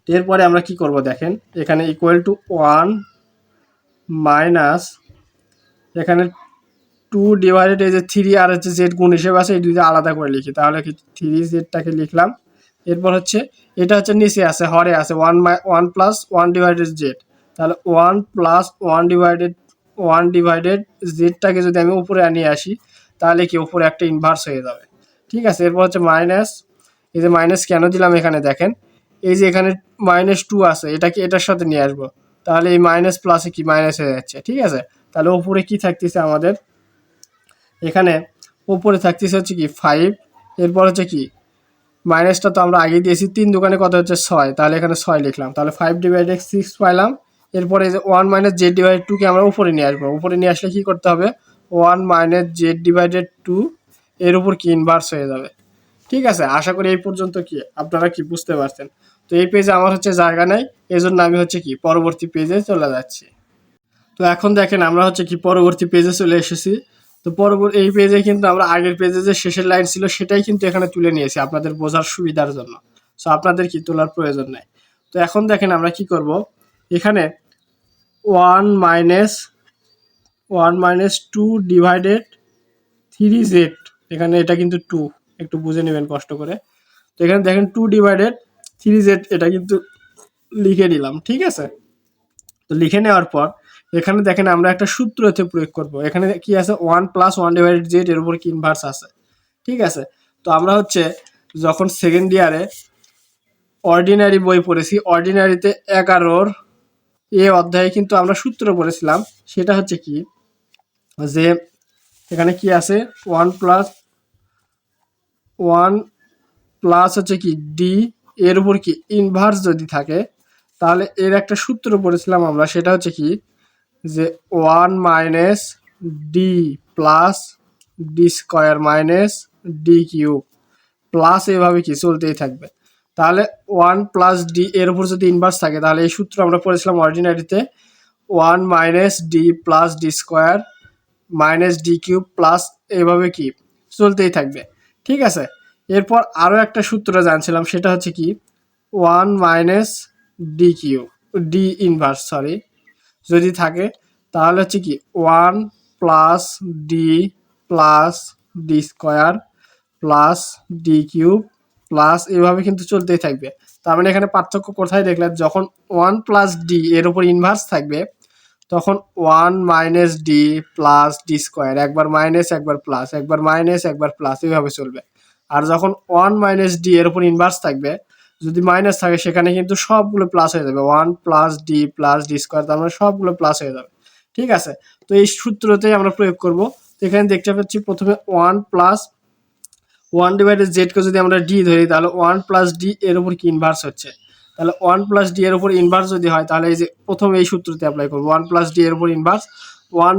এরপরে আমরা কি করব দেখেন, এখানে ইকুয়াল টু 1 মাইনাস এখানে 2 ডিভাইডেড এই যে 3 আর হচ্ছে জেড গুণ হিসেবে আছে, এই দুইটা আলাদা করে লিখি, তাহলে কি 3 জেডটাকে লিখলাম। এরপর হচ্ছে এটা হচ্ছে নিচে আছে হরে আছে 1 প্লাস 1 ডিভাইডেড জেড, তাহলে 1 প্লাস 1 ডিভাইডেড জেডটাকে যদি আমি উপরে নিয়ে আসি তাহলে কি উপরে একটা ইনভার্স হয়ে যাবে। ঠিক আছে, এরপর হচ্ছে মাইনাস, এই যে মাইনাস কেন দিলাম এখানে দেখেন এই যে এখানে -2 আছে, এটাকে এটার সাথে নিয়ে আসবো, তাহলে এই মাইনাস প্লাসে কি মাইনাস হয়ে যাচ্ছে। ঠিক আছে, তাহলে উপরে কি থাকতেছে আমাদের এখানে উপরে থাকতেছে হচ্ছে কি 5, এরপর হচ্ছে কি মাইনাসটা তো আমরা আগে দিয়েছি 3 দোকানে কত হচ্ছে 6, তাহলে এখানে 6 লিখলাম, তাহলে 5 ডিভাইডেড 6 পাইলাম। এরপরে এই যে 1 মাইনাস জেড ডিভাইডেড 2কে আমরা উপরে নিয়ে আসবো, উপরে নিয়ে আসলে কি করতে হবে 1 মাইনাস জেড ডিভাইডেড 2 এর উপর কি ইনভার্স হয়ে যাবে। ঠিক আছে, আশা করি এই পর্যন্ত কি আপনারা কি বুঝতে পারছেন। তো এই পেজে আমার হচ্ছে জায়গা নাই, এজন্য আমি হচ্ছে কি পরবর্তী পেজে চলে যাচ্ছি। তো এখন দেখেন আমরা হচ্ছে কি পরবর্তী পেজে চলে এসেছি। তো পরবর্তী এই পেজে কিন্তু আমরা আগের পেজে যে শেষের লাইন ছিল সেটাই কিন্তু এখানে তুলে নিয়েছি আপনাদের বোঝার সুবিধার জন্য। সো আপনাদের কি তোলার প্রয়োজন নাই। তো এখন দেখেন আমরা কি করব, এখানে 1 মাইনাস 2 ডিভাইডেড 3 জেড, এখানে এটা কিন্তু 2, একটু বুঝে নেবেন কষ্ট করে। তো এখানে দেখেন 2 ডিভাইডেড 3 জেড এটা কিন্তু লিখে নিলাম। ঠিক আছে, তো লিখে নেওয়ার পর এখানে দেখেন আমরা একটা সূত্রতে প্রয়োগ করব। এখানে কি আছে 1 + 1 / z এর উপর কি ইনভার্স আছে, ঠিক আছে। তো আমরা হচ্ছে যখন সেকেন্ড ইয়ারে অর্ডিনারি বই পড়েছি, অর্ডিনারিতে 11 অধ্যায়ে কিন্তু আমরা সূত্র পড়েছিলাম। সেটা হচ্ছে কি যে এখানে কি আছে 1 + 1 প্লাস হচ্ছে কি ডি এর উপর কি ইনভার্স যদি থাকে, তাহলে এর একটা সূত্র পড়েছিলাম আমরা। সেটা হচ্ছে কি যে 1 - D plus D square minus D cube plus এভাবে কি চলতেই থাকবে। তাহলে 1 + ডি এর উপর যদি ইনভার্স থাকে, তাহলে এই সূত্র আমরা পড়েছিলাম অর্ডিনারিতে 1 - D plus D square minus D cube plus এভাবে কি চলতেই থাকবে, ঠিক আছে। এরপর আরও একটা সূত্র জানছিলাম, সেটা হচ্ছে কি 1 - ডি কিউব ডি ইনভার্স যদি থাকে, তাহলে হচ্ছে কি 1 + D plus D square plus D cube plus এভাবে কিন্তু চলতেই থাকবে। তার মানে এখানে পার্থক্য কোথায় দেখলেন, যখন 1 + ডি এর উপর ইনভার্স থাকবে তখন 1 - ডি প্লাস ডি স্কোয়ার, একবার মাইনাস একবার প্লাস, একবার মাইনাস একবার প্লাস, এইভাবে চলবে। আর যখন 1 - ডি এর উপর ইনভার্স থাকবে, যদি মাইনাস থাকে সেখানে কিন্তু সবগুলো প্লাস হয়ে যাবে, 1 + ডি প্লাস ডি স্কোয়ার, তার মানে সবগুলো প্লাস হয়ে যাবে, ঠিক আছে। তো এই সূত্রতেই আমরা প্রয়োগ করব। তো এখানে দেখতে পাচ্ছি প্রথমে 1 + 1/z কে যদি আমরা ডি ধরি, তাহলে 1 + ডি এর উপর কি ইনভার্স হচ্ছে, তাহলে 1 + ডি এর উপর ইনভার্স যদি হয়, তাহলে এই যে প্রথম এই সূত্রতে অ্যাপ্লাই করব, 1 + ডি এর উপর inverse 1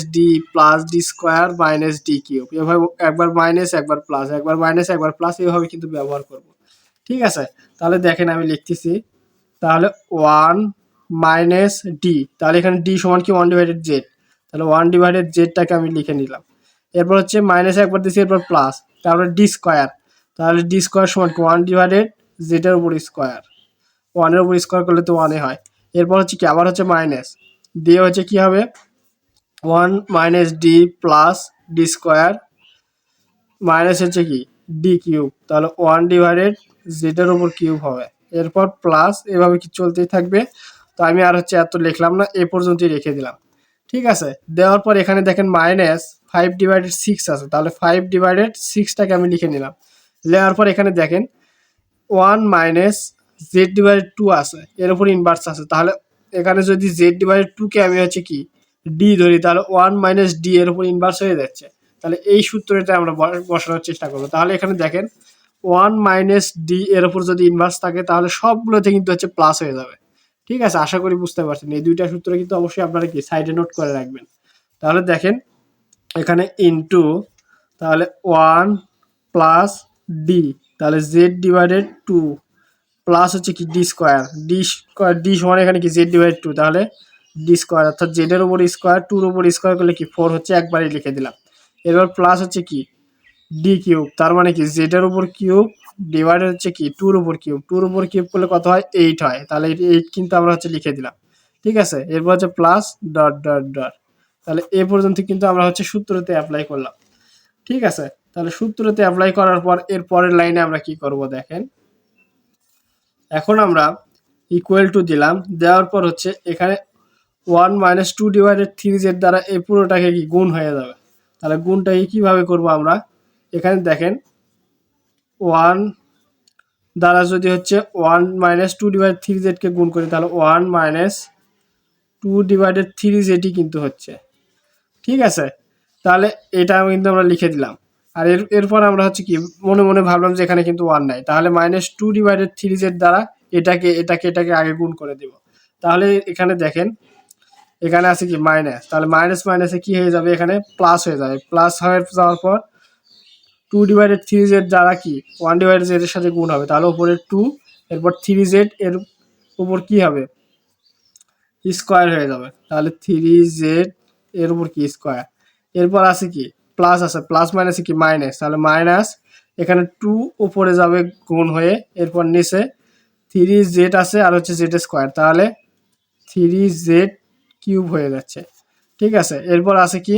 - D plus D square minus D cube, এভাবে একবার মাইনাস একবার প্লাস, একবার মাইনাস একবার প্লাস, এইভাবে কিন্তু ব্যবহার করব, ঠিক আছে। তাহলে দেখেন আমি লিখতেছি, তাহলে 1 - ডি, তাহলে এখানে ডি সমান কি 1/z, তাহলে 1/z-টাকে আমি লিখে নিলাম। এরপর হচ্ছে মাইনাস একবার দিচ্ছি, এরপর প্লাস, তারপরে ডি স্কোয়ার, তাহলে ডি স্কোয়ার সমান কি 1/z এর উপর স্কোয়ার, 1 এর উপর স্কোয়ার করলে তো 1 হয়। এরপর হচ্ছে কি আবার হচ্ছে মাইনাস দিয়ে হচ্ছে কি হবে 1 - D plus D square minus হচ্ছে কি ডি কিউব, তাহলে 1/z এর উপর কিউব হবে। এরপর প্লাস, এভাবে কি চলতেই থাকবে। তো আমি আর হচ্ছে এত লিখলাম না, এ পর্যন্তই রেখে দিলাম, ঠিক আছে। দেওয়ার পর এখানে দেখেন -5/6 আছে, তাহলে 5/6টাকে আমি লিখে নিলাম। নেওয়ার পর এখানে দেখেন 1 - z/2 আছে, এর উপর ইনভার্স আছে, তাহলে এখানে যদি z/2কে আমি হচ্ছে কি ডি ধরি, তাহলে 1 - ডি এর উপর ইনভার্স হয়ে যাচ্ছে। তাহলে এই সূত্রটা আমরা বসানোর চেষ্টা করবো। তাহলে এখানে দেখেন 1 - ডি এর উপর যদি ইনভার্স থাকে, তাহলে সবগুলোতে কিন্তু হচ্ছে প্লাস হয়ে যাবে, ঠিক আছে। আশা করি বুঝতে পারছেন। এই দুইটা সূত্র কিন্তু অবশ্যই আপনারা কি সাইডে নোট করে রাখবেন। তাহলে দেখেন এখানে ইনটু, তাহলে 1 + ডি, তাহলে z/2 প্লাস হচ্ছে কি ডি স্কোয়ার, ডি সমান এখানে কি z/2, তাহলে ডি স্কোয়ার অর্থাৎ জেড এর উপর স্কোয়ার, 2 এর উপর স্কোয়ার করলে কি 4 হচ্ছে, একবারই লিখে দিলাম। এবার প্লাস হচ্ছে কি ডি কিউব, তার মানে কি জেড এর উপর কিউব ডিভাইডেড হচ্ছে কি 2 এর উপর কিউব, 2 এর উপর কিউব করলে কত হয় 8 হয়, তাহলে 8 কিন্তু আমরা হচ্ছে লিখে দিলাম, ঠিক আছে। এরপর হচ্ছে প্লাস ডট ডট ডট, তাহলে এ পর্যন্ত কিন্তু আমরা হচ্ছে সূত্রতে অ্যাপ্লাই করলাম, ঠিক আছে। তাহলে সূত্রতে অ্যাপ্লাই করার পর এর পরের লাইনে আমরা কি করব দেখেন, এখন আমরা ইকুয়াল টু দিলাম, দেওয়ার পর হচ্ছে এখানে 1 - 2/3z দ্বারা এই পুরোটাকে কি গুণ হয়ে যাবে। তাহলে গুণটাকে কিভাবে করব আমরা, এখানে দেখেন 1 দ্বারা যদি হচ্ছে 1 - 2/3z কে গুণ করি, তাহলে 1 - 2/3z কিন্তু হচ্ছে, ঠিক আছে। তাহলে এটা কিন্তু আমরা লিখে দিলাম। আর এরপর আমরা হচ্ছে কি মনে মনে ভাবলাম যে এখানে কিন্তু 1 নাই, তাহলে -2/3z দ্বারা এটাকে আগে গুণ করে দিব। তাহলে এখানে দেখেন এখানে আছে কি মাইনাস, তাহলে মাইনাস মাইনাসে কি হয়ে যাবে, এখানে প্লাস হয়ে যাবে। প্লাস হয়ে যাওয়ার পর 2/3z দ্বারা কি 1/z এর সাথে গুণ হবে, তাহলে উপরে 2, এরপর 3z এর উপর কি হবে স্কোয়ার হয়ে যাবে, তাহলে 3z এর উপর কি স্কোয়ার। এরপর আছে কি প্লাস আছে, প্লাস মাইনাসে কি মাইনাস, তাহলে মাইনাস এখানে 2 উপরে যাবে গুণ হয়ে, এরপর নিচে 3z আছে আর হচ্ছে z স্কোয়ার, তাহলে 3z কিউব হয়ে যাচ্ছে, ঠিক আছে। এরপর আছে কি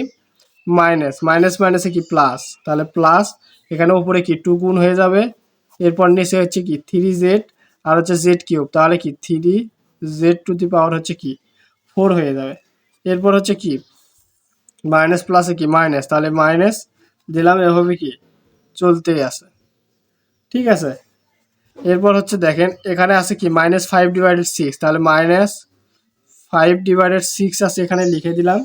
মাইনাস, মাইনাস মাইনাসে কি প্লাস, তাহলে প্লাস এখানে উপরে কি 2 গুণ হয়ে যাবে, এরপর নিচে হচ্ছে কি 3z আর হচ্ছে z কিউব, তাহলে কি 3z টু দি পাওয়ার হচ্ছে কি 4 হয়ে যাবে, এরপর হচ্ছে কি মাইনাস প্লাসে কি মাইনাস, তাহলে মাইনাস দিলাম, এভাবে কি চলতেই আছে। ঠিক আছে, এরপর হচ্ছে দেখেন এখানে আছে কি -5/6, তাহলে -5/6 আছে, এখানে লিখে দিলাম।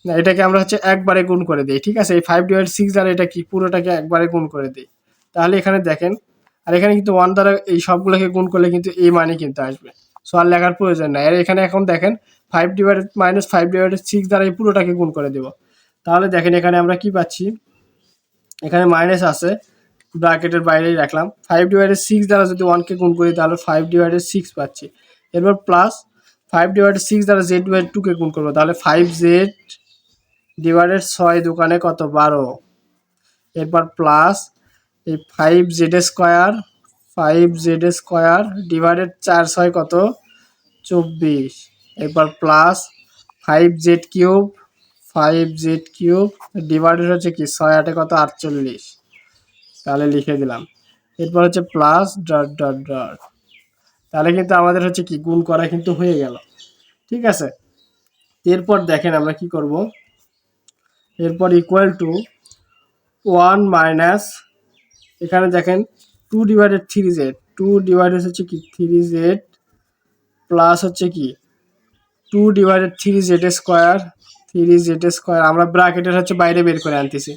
না, এটাকে আমরা হচ্ছে একবারে গুণ করে দিই। ঠিক আছে, এই 5/6 দ্বারা এটা কি পুরোটাকে একবারে গুণ করে দিই। তাহলে এখানে দেখেন, আর এখানে কিন্তু 1 দ্বারা এই সবগুলোকে গুণ করলে কিন্তু এই মানই কিন্তু আসবে, সো আর লেখার প্রয়োজন নাই। আর এখানে এখন দেখেন 5/6 দ্বারা এই পুরোটাকে গুণ করে দেব। তাহলে দেখেন এখানে আমরা কি পাচ্ছি, এখানে মাইনাস আছে, ব্র্যাকেটের বাইরেই রাখলাম। 5/6 দ্বারা যদি 1কে গুণ করি তাহলে 5/6 পাচ্ছি। এরপর প্লাস 5/6 দ্বারা Z/2কে গুণ করবো, তাহলে 5Z/6 দোকানে কত 12। এরপর প্লাস এই 5Z² ডিভাইডেড 4/6 কত 24। এরপর প্লাস 5Z³ ডিভাইডেড হচ্ছে কি 6/8 কত 48, তাহলে লিখে দিলাম। এরপর হচ্ছে প্লাস ডট ডট ডট, তাহলে কিন্তু আমাদের হচ্ছে কি গুণ করা কিন্তু হয়ে গেল। ঠিক আছে, এরপর দেখেন আমরা কি করব, এরপর ইকুয়াল টু 1 মাইনাস, এখানে দেখেন 2/3Z, 2 হচ্ছে কি 3Z প্লাস হচ্ছে কি 2/3Z², আমরা ব্র্যাকেটের হচ্ছে বাইরে বের করে আনতেছি।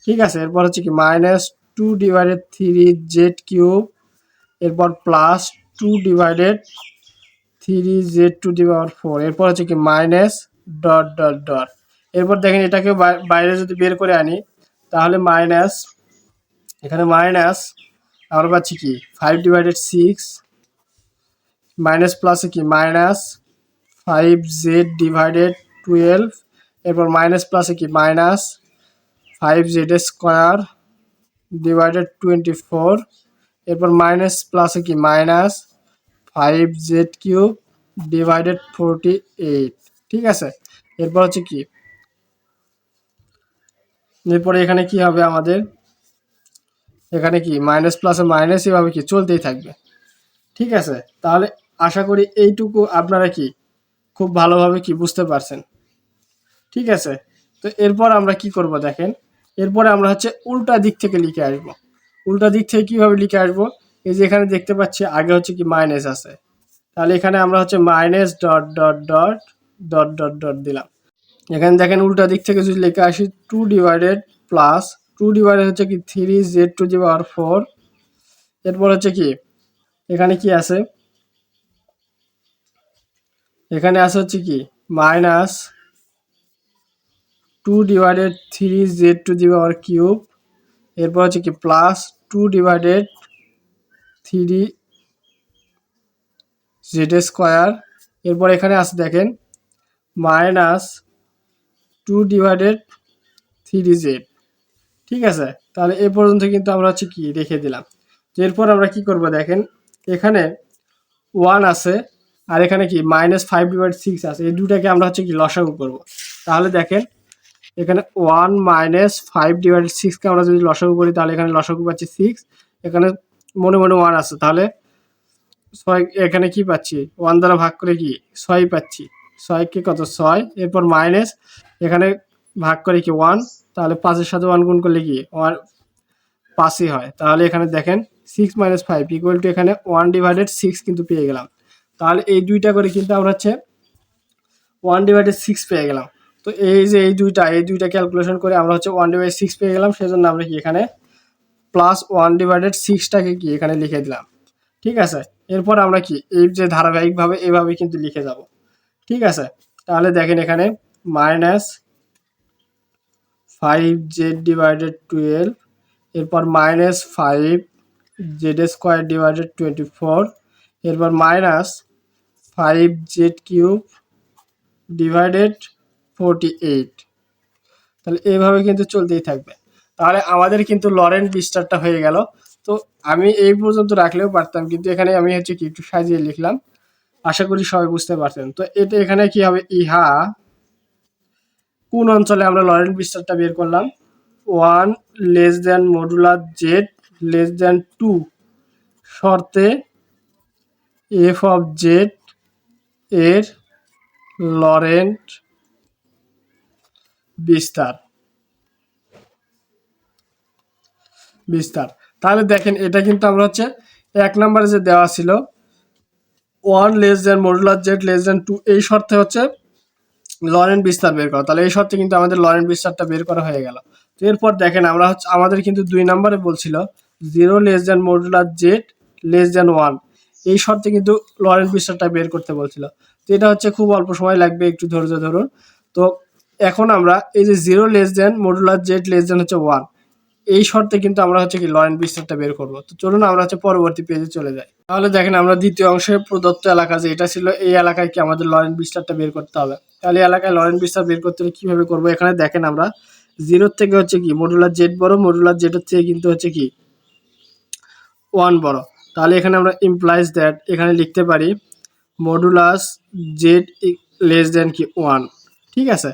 ঠিক আছে, এরপর হচ্ছে কি -2/3Z³, এরপর প্লাস 2/3Z⁴, এরপর হচ্ছে কি মাইনাস ডট ডট ডট। এরপর দেখেন এটাকে বাইরে যদি বের করে আনি তাহলে মাইনাস, এখানে মাইনাস আমরা পাচ্ছি কি 5/6 মাইনাস প্লাসে কি -5Z/12, এরপর মাইনাস প্লাসে কি -5Z²/24, এরপর মাইনাস প্লাসে কি -5Z³/48। ঠিক আছে, এরপর হচ্ছে কি, এরপরে এখানে কি হবে আমাদের, এখানে কি মাইনাস প্লাসে মাইনাস এভাবে কি চলতেই থাকবে। ঠিক আছে, তাহলে আশা করি এইটুকু আপনারা কি খুব ভালোভাবে কি বুঝতে পারছেন। ঠিক আছে, তো এরপর আমরা কি করব দেখেন, এরপরে আমরা হচ্ছে উল্টা দিক থেকে লিখে আসবো। উল্টা দিক থেকে কিভাবে লিখে আসবো, এই যে এখানে দেখতে পাচ্ছি আগে হচ্ছে কি মাইনাস আছে, তাহলে এখানে আমরা হচ্ছে minus dot dot dot dot dot dot দিলাম। এখানে দেখেন উল্টা দিক থেকে যদি লিখে আসি 2 ডিভাইডেড প্লাস 2 ডিভাইডেড হচ্ছে কি 3Z⁴, এরপর হচ্ছে কি এখানে কি আছে, এখানে আছে হচ্ছে কি মাইনাস 2/3Z⁵, এরপর হচ্ছে কি প্লাস 2/3Z², এরপর এখানে আছে দেখেন মাইনাস 2/3Z। ঠিক আছে, তাহলে এ পর্যন্ত কিন্তু আমরা হচ্ছে কি রেখে দিলাম। এরপর আমরা কি করব দেখেন, এখানে 1 আছে আর এখানে কি -5/6 আছে, এই দুটাকে আমরা হচ্ছে কি লসাগু করব। তাহলে দেখেন এখানে 1 -5/6 কে আমরা যদি লসাগু করি তাহলে এখানে লসাগু পাচ্ছি 6, এখানে মনে মনে 1 আছে, তাহলে 6, এখানে কি পাচ্ছি 1 দ্বারা ভাগ করে কি 6 পাচ্ছি, 6 কে কত 6, এরপর মাইনাস এখানে ভাগ করে কি 1, তাহলে 5 এর সাথে 1 গুণ করলে কি 5ই হয়। তাহলে এখানে দেখেন 6 - 5 ইকুয়াল টু এখানে 1/6 কিন্তু পেয়ে গেলাম। তাহলে এই দুইটা করে কিন্তু আমরা হচ্ছে 1/6 পেয়ে গেলাম। তো এই যে এই দুইটা ক্যালকুলেশন করে আমরা হচ্ছে 1/6 পেয়ে গেলাম, সেজন্য আমরা কি এখানে প্লাস 1/6টাকে কি এখানে লিখে দিলাম। ঠিক আছে, এরপর আমরা কি এই যে ধারাবাহিকভাবে এভাবে কিন্তু লিখে যাব। ঠিক আছে, তাহলে দেখেন এখানে -5Z/12, এরপর -5Z²/24, এরপর -5Z³/48, তাহলে এইভাবে কিন্তু চলতেই থাকবে। তাহলে আমাদের কিন্তু লরেন্ট বিস্তারটা হয়ে গেল। তো আমি এই পর্যন্ত রাখলেও পারতাম, কিন্তু এখানে আমি হচ্ছে কি একটু সাজিয়ে লিখলাম, আশা করি সবাই বুঝতে পারছেন। তো এটা এখানে কি হবে, ইহা কোন অঞ্চলে আমরা লরেন্ট বিস্তারটা বের করলাম, 1 মডুলার Z <2 শর্তে f অফ Z এর লরেন্ট বিস্তার বিস্তার তাহলে দেখেন এটা কিন্তু আমরা হচ্ছে 1 নম্বরে যে দেওয়া ছিল 1 less than modular Z less than 2 এই শর্তে হচ্ছে লরেন্ট বিস্তার বের করা। তাহলে এই শর্তে কিন্তু আমাদের লরেন্ট বিস্তারটা বের করা হয়ে গেল। তো এরপর দেখেন আমরা হচ্ছে আমাদের কিন্তু 2 নম্বরে বলছিল 0 less than modular Z less than 1 এই শর্তে কিন্তু লরেন্ট বিস্তারটা বের করতে বলছিল। তো এটা হচ্ছে খুব অল্প সময় লাগবে, একটু ধৈর্য ধরুন। তো এখন আমরা এই যে 0 less than modular Z less than হচ্ছে 1 এই শর্তে কিন্তু আমরা হচ্ছে কি লরেন্ট বিস্তারটা বের করব। তো চলুন আমরা হচ্ছে পরবর্তী পেজে চলে যাই। তাহলে দেখেন আমরা দ্বিতীয় অংশে প্রদত্ত এলাকা যে এটা ছিল এই এলাকায় কি আমাদের লরেন্ট বিস্তারটা বের করতে হবে। তাহলে এই এলাকায় লরেন্ট বিস্তার বের করতে হলে কিভাবে করব, এখানে দেখেন আমরা 0 থেকে হচ্ছে কি মডুলার জেড বড়, মডুলার জেড থেকে কিন্তু হচ্ছে কি 1 বড়। তাহলে এখানে আমরা ইমপ্লাইজ দ্যাট এখানে লিখতে পারি মডুলাস জেড লেস দেন কি 1, ঠিক আছে।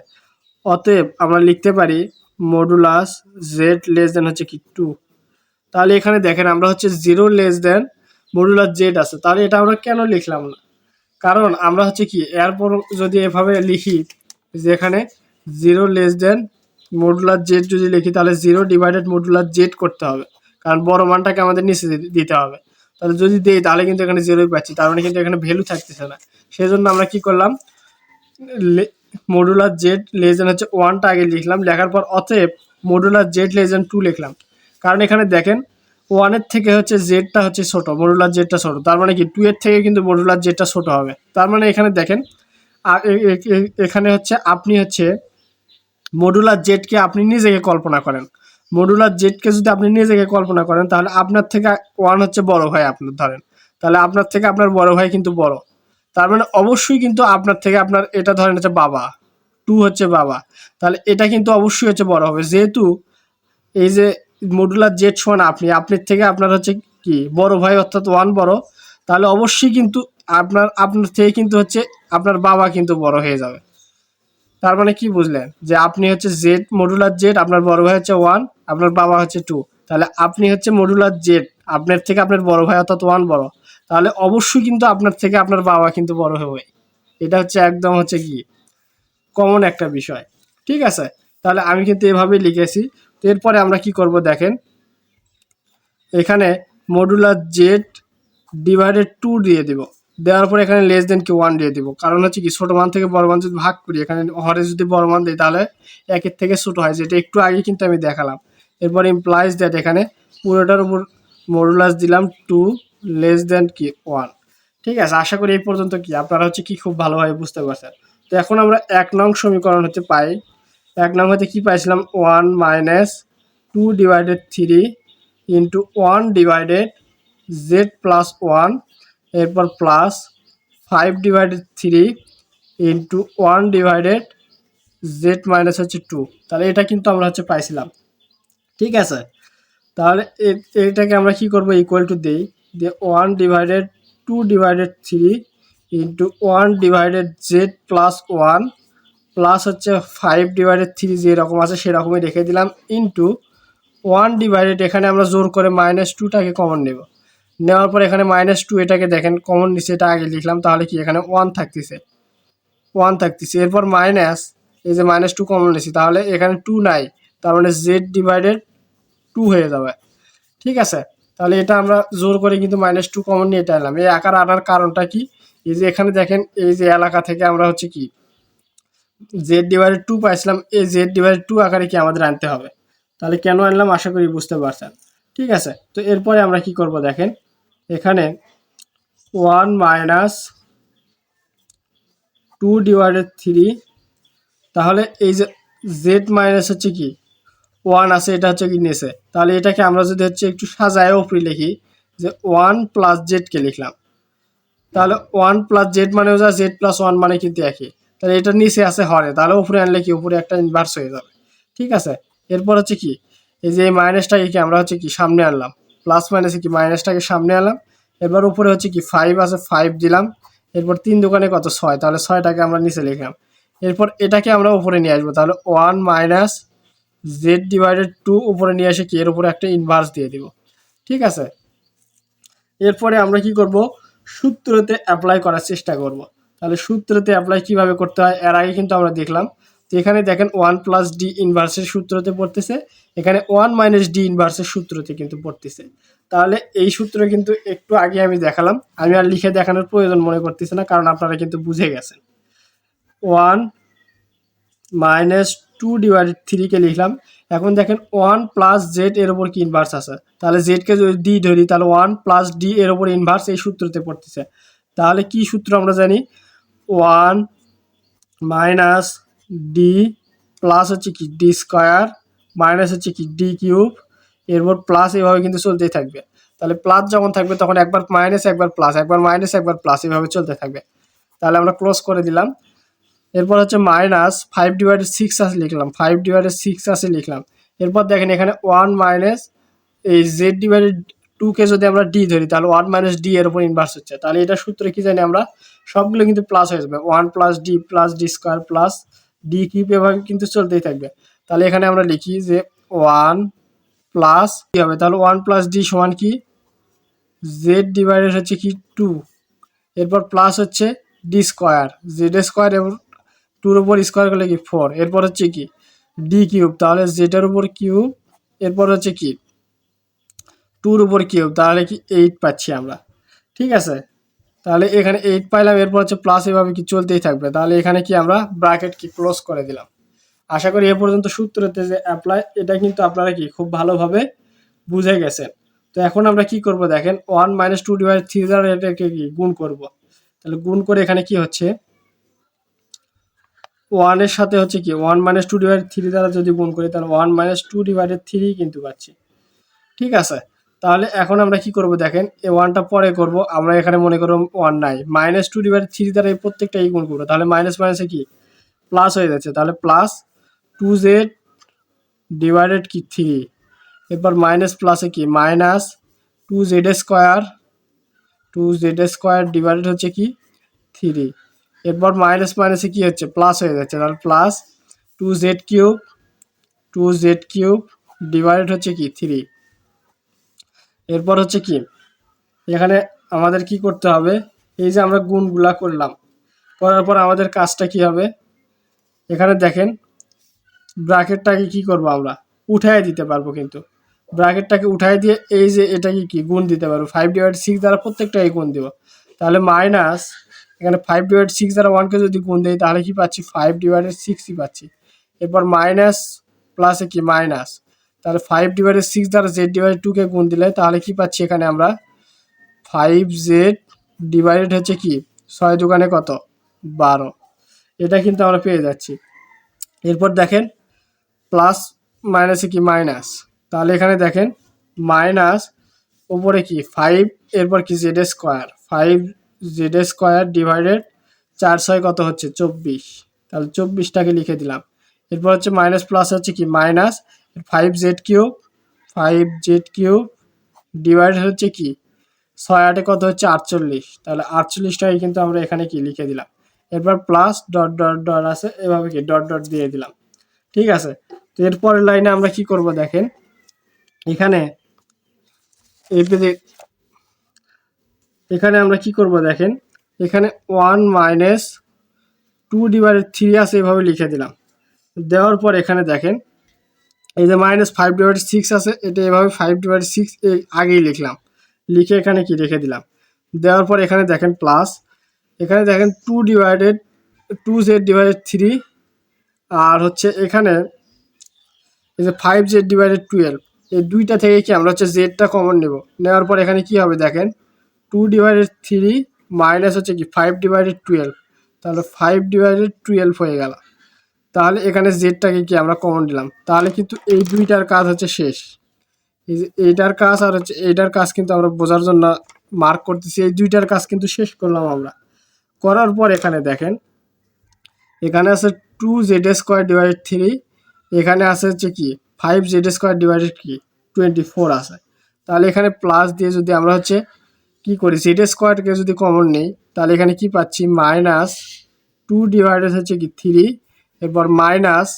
অতএব আমরা লিখতে পারি মডুলাস জেড লেস দেন হচ্ছে কি 2। তাহলে এখানে দেখেন আমরা হচ্ছে 0 লেস দেন মডুলার জেড আছে, তাহলে এটা আমরা কেন লিখলাম না, কারণ আমরা হচ্ছে কি এরপর যদি এভাবে লিখি যে এখানে 0 লেস দেন মডুলার জেড যদি লিখি তাহলে 0 ডিভাইডেড মডুলার জেড করতে হবে, কারণ বড় মানটাকে আমাদের নিচে দিতে হবে। তাহলে যদি দেই তাহলে কিন্তু এখানে 0ই পাচ্ছি, তার মানে কিন্তু এখানে ভ্যালু থাকতেছে না। সেই জন্য আমরা কি করলাম মডুলার জেড লেস দেন হচ্ছে 1টা আগে লিখলাম, লেখার পর অতএব মডুলার জেড লেস দেন 2 লিখলাম। কারণ এখানে দেখেন 1-এর থেকে হচ্ছে জেডটা হচ্ছে ছোট, মডুলার জেডটা ছোট, তার মানে কি 2-এর থেকে কিন্তু মডুলার জেডটা ছোট হবে। তার মানে এখানে দেখেন এখানে হচ্ছে আপনি হচ্ছে মডুলার জেডকে আপনি নিজেকে কল্পনা করেন, মডুলার জেডকে যদি আপনি নিজেকে কল্পনা করেন তাহলে আপনার থেকে 1 হচ্ছে বড় ভাই আপনার ধরেন, তাহলে আপনার থেকে আপনার বড় ভাই কিন্তু বড়, তার মানে অবশ্যই কিন্তু আপনার থেকে আপনার এটা ধরেন হচ্ছে বাবা, 2 হচ্ছে বাবা, তাহলে এটা কিন্তু অবশ্যই হচ্ছে বড় হবে। যেহেতু এই যে মডুলার জেড সমান আপনার থেকে আপনার হচ্ছে কি বড় ভাই অর্থাৎ 1 বড়, তাহলে অবশ্যই কিন্তু আপনার থেকে কিন্তু হচ্ছে আপনার বাবা কিন্তু বড় হয়ে যাবে। তার মানে কি বুঝলেন যে আপনি হচ্ছে জেড মডুলার জেড, আপনার বড় ভাই হচ্ছে 1, আপনার বাবা হচ্ছে 2, তাহলে আপনি হচ্ছে মডুলার জেড, আপনার থেকে আপনার বড় ভাই অর্থাৎ 1 বড়, তাহলে অবশ্যই কিন্তু আপনার থেকে আপনার বাবা কিন্তু বড় হবে। এটা হচ্ছে একদম হচ্ছে কি কমন একটা বিষয়, ঠিক আছে। তাহলে আমি কিন্তু এভাবেই লিখেছি। তো এরপরে আমরা কি করব দেখেন এখানে মডুলার জেড ডিভাইডেড 2 দিয়ে দিব, দেওয়ার পর এখানে লেস দেন কি 1 দিয়ে দিব, কারণ হচ্ছে কি ছোট মান থেকে বড় মান যদি ভাগ করি এখানে হরে যদি বড় মান দিই তাহলে 1-এর থেকে ছোট হয়, যেটা একটু আগে কিন্তু আমি দেখালাম। এরপর ইমপ্লাইজ দ্যাট এখানে পুরোটার উপর মডুলাস দিলাম 2 লেস দেন কি 1, ঠিক আছে। আশা করি এই পর্যন্ত কি আপনারা হচ্ছে কি খুব ভালোভাবে বুঝতে পারছেন। তো এখন আমরা 1 নং সমীকরণ হতে পাই, 1 নং হতে কি পাইছিলাম 1 minus 2 divided 3 into 1 divided Z plus 1, এরপর plus 5 divided 3 into 1 divided Z minus হচ্ছে 2, তাহলে এটা কিন্তু আমরা হচ্ছে পাইছিলাম, ঠিক আছে। তাহলে এটাকে আমরা কি করব ইকুয়াল টু দেই, দিয়ে 1 divided 2 divided 3 into 1 divided Z plus 1 plus হচ্ছে 5 ডিভাইডেড 3 যেরকম আছে সেরকমই রেখে দিলাম ইন্টু 1 ডিভাইডেড এখানে আমরা জোর করে -2টাকে কমন নেব, নেওয়ার পর এখানে -2 এটাকে দেখেন কমন নিচে এটা আগে লিখলাম, তাহলে কি এখানে 1 থাকতেছে, এরপর মাইনাস এই যে -2 কমন নিয়েছি তাহলে এখানে 2 নাই, তার মানে জেড ডিভাইডেড 2 হয়ে যাবে, ঠিক আছে। তাহলে এটা আমরা জোর করে কিন্তু -2 কমন নিয়ে এটা এলাম। এই আকার আনার কারণটা কি, এই যে এখানে দেখেন এই যে এলাকা থেকে আমরা হচ্ছে কি জেড ডিভাইডেড 2 পাইছিলাম, এই জেড ডিভাইডেড 2 আকারে কি আমাদের আনতে হবে। তাহলে কেন আনলাম আশা করি বুঝতে পারছেন, ঠিক আছে। তো এরপরে আমরা কি করব দেখেন এখানে 1 মাইনাস 2 ডিভাইডেড 3, তাহলে এই যে জেড মাইনাস হচ্ছে কি 1 আছে এটা হচ্ছে কি নিচে, তাহলে এটাকে আমরা যদি হচ্ছে একটু সাজায় উপরে লিখি যে 1 প্লাস জেডকে লিখলাম, তাহলে 1 প্লাস জেড মানেও যা জেড প্লাস 1 মানে কিন্তু একই, তাহলে এটা নিচে আছে হরে, তাহলে উপরে আনলে কি উপরে একটা ইনভার্স হয়ে যাবে, ঠিক আছে। এরপর হচ্ছে কি এই যে এই মাইনাসটাকে কি আমরা হচ্ছে কি সামনে আনলাম, প্লাস মাইনাসে কি মাইনাসটাকে সামনে আনলাম, এবার উপরে হচ্ছে কি 5 আছে 5 দিলাম, এরপর 3 দোকানে কত 6, তাহলে 6টাকে আমরা নিচে লিখলাম, এরপর এটাকে আমরা উপরে নিয়ে আসবো, তাহলে 1 মাইনাস জেড ডিভাইডেড 2 উপরে নিয়ে এসে কি এর উপরে একটা ইনভার্স দিয়ে দিব, ঠিক আছে। এরপরে আমরা কি করব সূত্রতে অ্যাপ্লাই করার চেষ্টা করব। তাহলে সূত্রতে অ্যাপ্লাই কিভাবে করতে হয় এর আগে কিন্তু আমরা দেখলাম। তো এখানে দেখেন 1 প্লাস ডি ইনভার্সের সূত্রতে পড়তেছে, এখানে 1 মাইনাস ডি ইনভার্সের সূত্রতে কিন্তু পড়তেছে। তাহলে এই সূত্র কিন্তু একটু আগে আমি দেখালাম, আমি আর লিখে দেখানোর প্রয়োজন মনে করতেছি না, কারণ আপনারা কিন্তু বুঝে গেছেন। 1 মাইনাস 2 ডিভাইডেড 3 কে লিখলাম। এখন দেখেন 1 প্লাস জেড এর উপর কি ইনভার্স আছে, তাহলে জেডকে যদি ডি ধরি তাহলে 1 প্লাস ডি এর উপর ইনভার্স এই সূত্রতে পড়তেছে। তাহলে কি সূত্র আমরা জানি, 1 মাইনাস ডি প্লাস হচ্ছে কি ডি স্কোয়ার মাইনাস হচ্ছে কি ডি কিউব, এরপর প্লাস এভাবে কিন্তু চলতেই থাকবে। তাহলে প্লাস যখন থাকবে তখন একবার মাইনাস একবার প্লাস, একবার মাইনাস একবার প্লাস, এভাবে চলতে থাকবে। তাহলে আমরা ক্লোজ করে দিলাম। এরপর হচ্ছে মাইনাস 5/6 আছে লিখলাম, 5/6 আছে লিখলাম। এরপর দেখেন এখানে 1 মাইনাস এই জেড ডিভাইডেড 2 কে যদি আমরা ডি ধরি তাহলে 1 মাইনাস ডি এর উপর ইনভার্স হচ্ছে। তাহলে এটা সূত্রে কি জানি আমরা, সবগুলো কিন্তু প্লাস হয়ে যাবে, 1 plus D square plus D cube, এভাবে কিন্তু চলতেই থাকবে। তাহলে এখানে আমরা লিখি যে 1 প্লাস কি হবে, তাহলে 1 প্লাস ডি সমান কি জেড ডিভাইডেড হচ্ছে কি 2, এরপর প্লাস হচ্ছে ডি স্কোয়ার জেড স্কোয়ার এবং 2-র উপর স্কোয়ার করলে কি 4, এরপর হচ্ছে কি ডি কিউব, তাহলে জেডের উপর কিউব, এরপর হচ্ছে কি 2-র উপর কিউব, তাহলে কি 8 পাচ্ছি আমরা। ঠিক আছে, তাহলে এখানে 8 পাইলাম, এরপর হচ্ছে প্লাস, এভাবে কি চলতেই থাকবে। তাহলে এখানে কি আমরা ব্র্যাকেট কি ক্লোজ করে দিলাম। আশা করি এ পর্যন্ত সূত্রতে যে অ্যাপ্লাই, এটা কিন্তু আপনারা কি খুব ভালোভাবে বুঝে গেছেন। তো এখন আমরা কি করব দেখেন, 1 মাইনাস 2 ডিভাইড 3 দ্বারা এটাকে কি গুণ করব। তাহলে গুণ করে এখানে কি হচ্ছে, 1 এর সাথে হচ্ছে কি 1 মাইনাস 2 ডিভাইড 3 দ্বারা যদি গুণ করি তাহলে 1 মাইনাস 2 ডিভাইডেড 3 কিন্তু পাচ্ছি। ঠিক আছে, তাহলে এখন আমরা কি করব দেখেন, এই 1টা পরে করব, আমরা এখানে মনে করব 1 নাই, মাইনাস 2 ডিভাইড 3 দ্বারা এই প্রত্যেকটাই গুণ করবো, তাহলে মাইনাস মাইনাসে কি প্লাস হয়ে যাচ্ছে, তাহলে প্লাস 2z ডিভাইডেড কি 3, এরপর মাইনাস প্লাসে কি মাইনাস 2z স্কোয়ার ডিভাইডেড হচ্ছে কি 3, এরপর মাইনাস মাইনাসে কি হচ্ছে প্লাস হয়ে যাচ্ছে, তাহলে প্লাস 2z কিউব ডিভাইডেড হচ্ছে কি 3। এরপর হচ্ছে কি এখানে আমাদের কি করতে হবে, এই যে আমরা গুণগুলা করলাম, করার পর আমাদের কাজটা কি হবে, এখানে দেখেন ব্র্যাকেটটাকে কি করব আমরা উঠায় দিতে পারবো, কিন্তু ব্র্যাকেটটাকে উঠায় দিয়ে এই যে এটাকে কি গুণ দিতে পারবো, 5/6 দ্বারা প্রত্যেকটাই গুণ দিব। তাহলে মাইনাস এখানে 5/6 দ্বারা 1কে যদি গুণ দেই তাহলে কি পাচ্ছি 5/6ই পাচ্ছি। এরপর মাইনাস প্লাসে কি মাইনাস, তাহলে 5/6 দ্বারা z/2কে গুণ দিলে তাহলে কি পাচ্ছি এখানে আমরা 5z ডিভাইডেড হচ্ছে কি 6 দোকানে কত 12, এটা কিন্তু আমরা পেয়ে যাচ্ছি। এরপর দেখেন প্লাস মাইনাসে কি মাইনাস, তাহলে এখানে দেখেন মাইনাস উপরে কি 5, এরপর কি z² 5z² ডিভাইডেড 4/6 কত হচ্ছে 24, তাহলে 24টাকে লিখে দিলাম। এরপর হচ্ছে মাইনাস প্লাস হচ্ছে কি মাইনাস 5z³ ডিভাইডেড হচ্ছে কি 6/8 কত হচ্ছে 48, তাহলে 48টাকে কিন্তু আমরা এখানে কি লিখে দিলাম। এরপর প্লাস ডট ডট ডট আছে, এভাবে কি ডট ডট দিয়ে দিলাম। ঠিক আছে, তো এরপরের লাইনে আমরা কি করব দেখেন, এখানে এখানে আমরা কি করব দেখেন, এখানে 1 মাইনাস 2 ডিভাইডেড 3 আছে, এভাবে লিখে দিলাম। দেওয়ার পর এখানে দেখেন এই যে মাইনাস 5/6 আছে, এটা এভাবে 5/6 আগেই লিখলাম, লিখে এখানে কি রেখে দিলাম। দেওয়ার পর এখানে দেখেন প্লাস, এখানে দেখেন 2z ডিভাইডেড 3, আর হচ্ছে এখানে এই যে 5z/12, এই দুইটা থেকে কি আমরা হচ্ছে জেডটা কমন নেব, নেওয়ার পর এখানে কি হবে দেখেন 2/3 মাইনাস হচ্ছে কি 5/12, তাহলে 5/12 হয়ে গেল। তাহলে এখানে জেডটাকে কি আমরা কমন দিলাম, তাহলে কিন্তু এই দুইটার কাজ হচ্ছে শেষ। এই যে এইটার কাজ আর হচ্ছে এইটার কাজ কিন্তু আমরা বোঝার জন্য মার্ক করতেছি, এই দুইটার কাজ কিন্তু শেষ করলাম আমরা। করার পর এখানে দেখেন এখানে আছে 2z² ডিভাইডেড 3, এখানে আছে হচ্ছে কি 5z² ডিভাইডেড কি 24 আছে। তাহলে এখানে প্লাস দিয়ে যদি আমরা হচ্ছে কি করি z² যদি কমন নেই তাহলে এখানে কি পাচ্ছি মাইনাস 2 ডিভাইডেড হচ্ছে কি 3, এরপর মাইনাস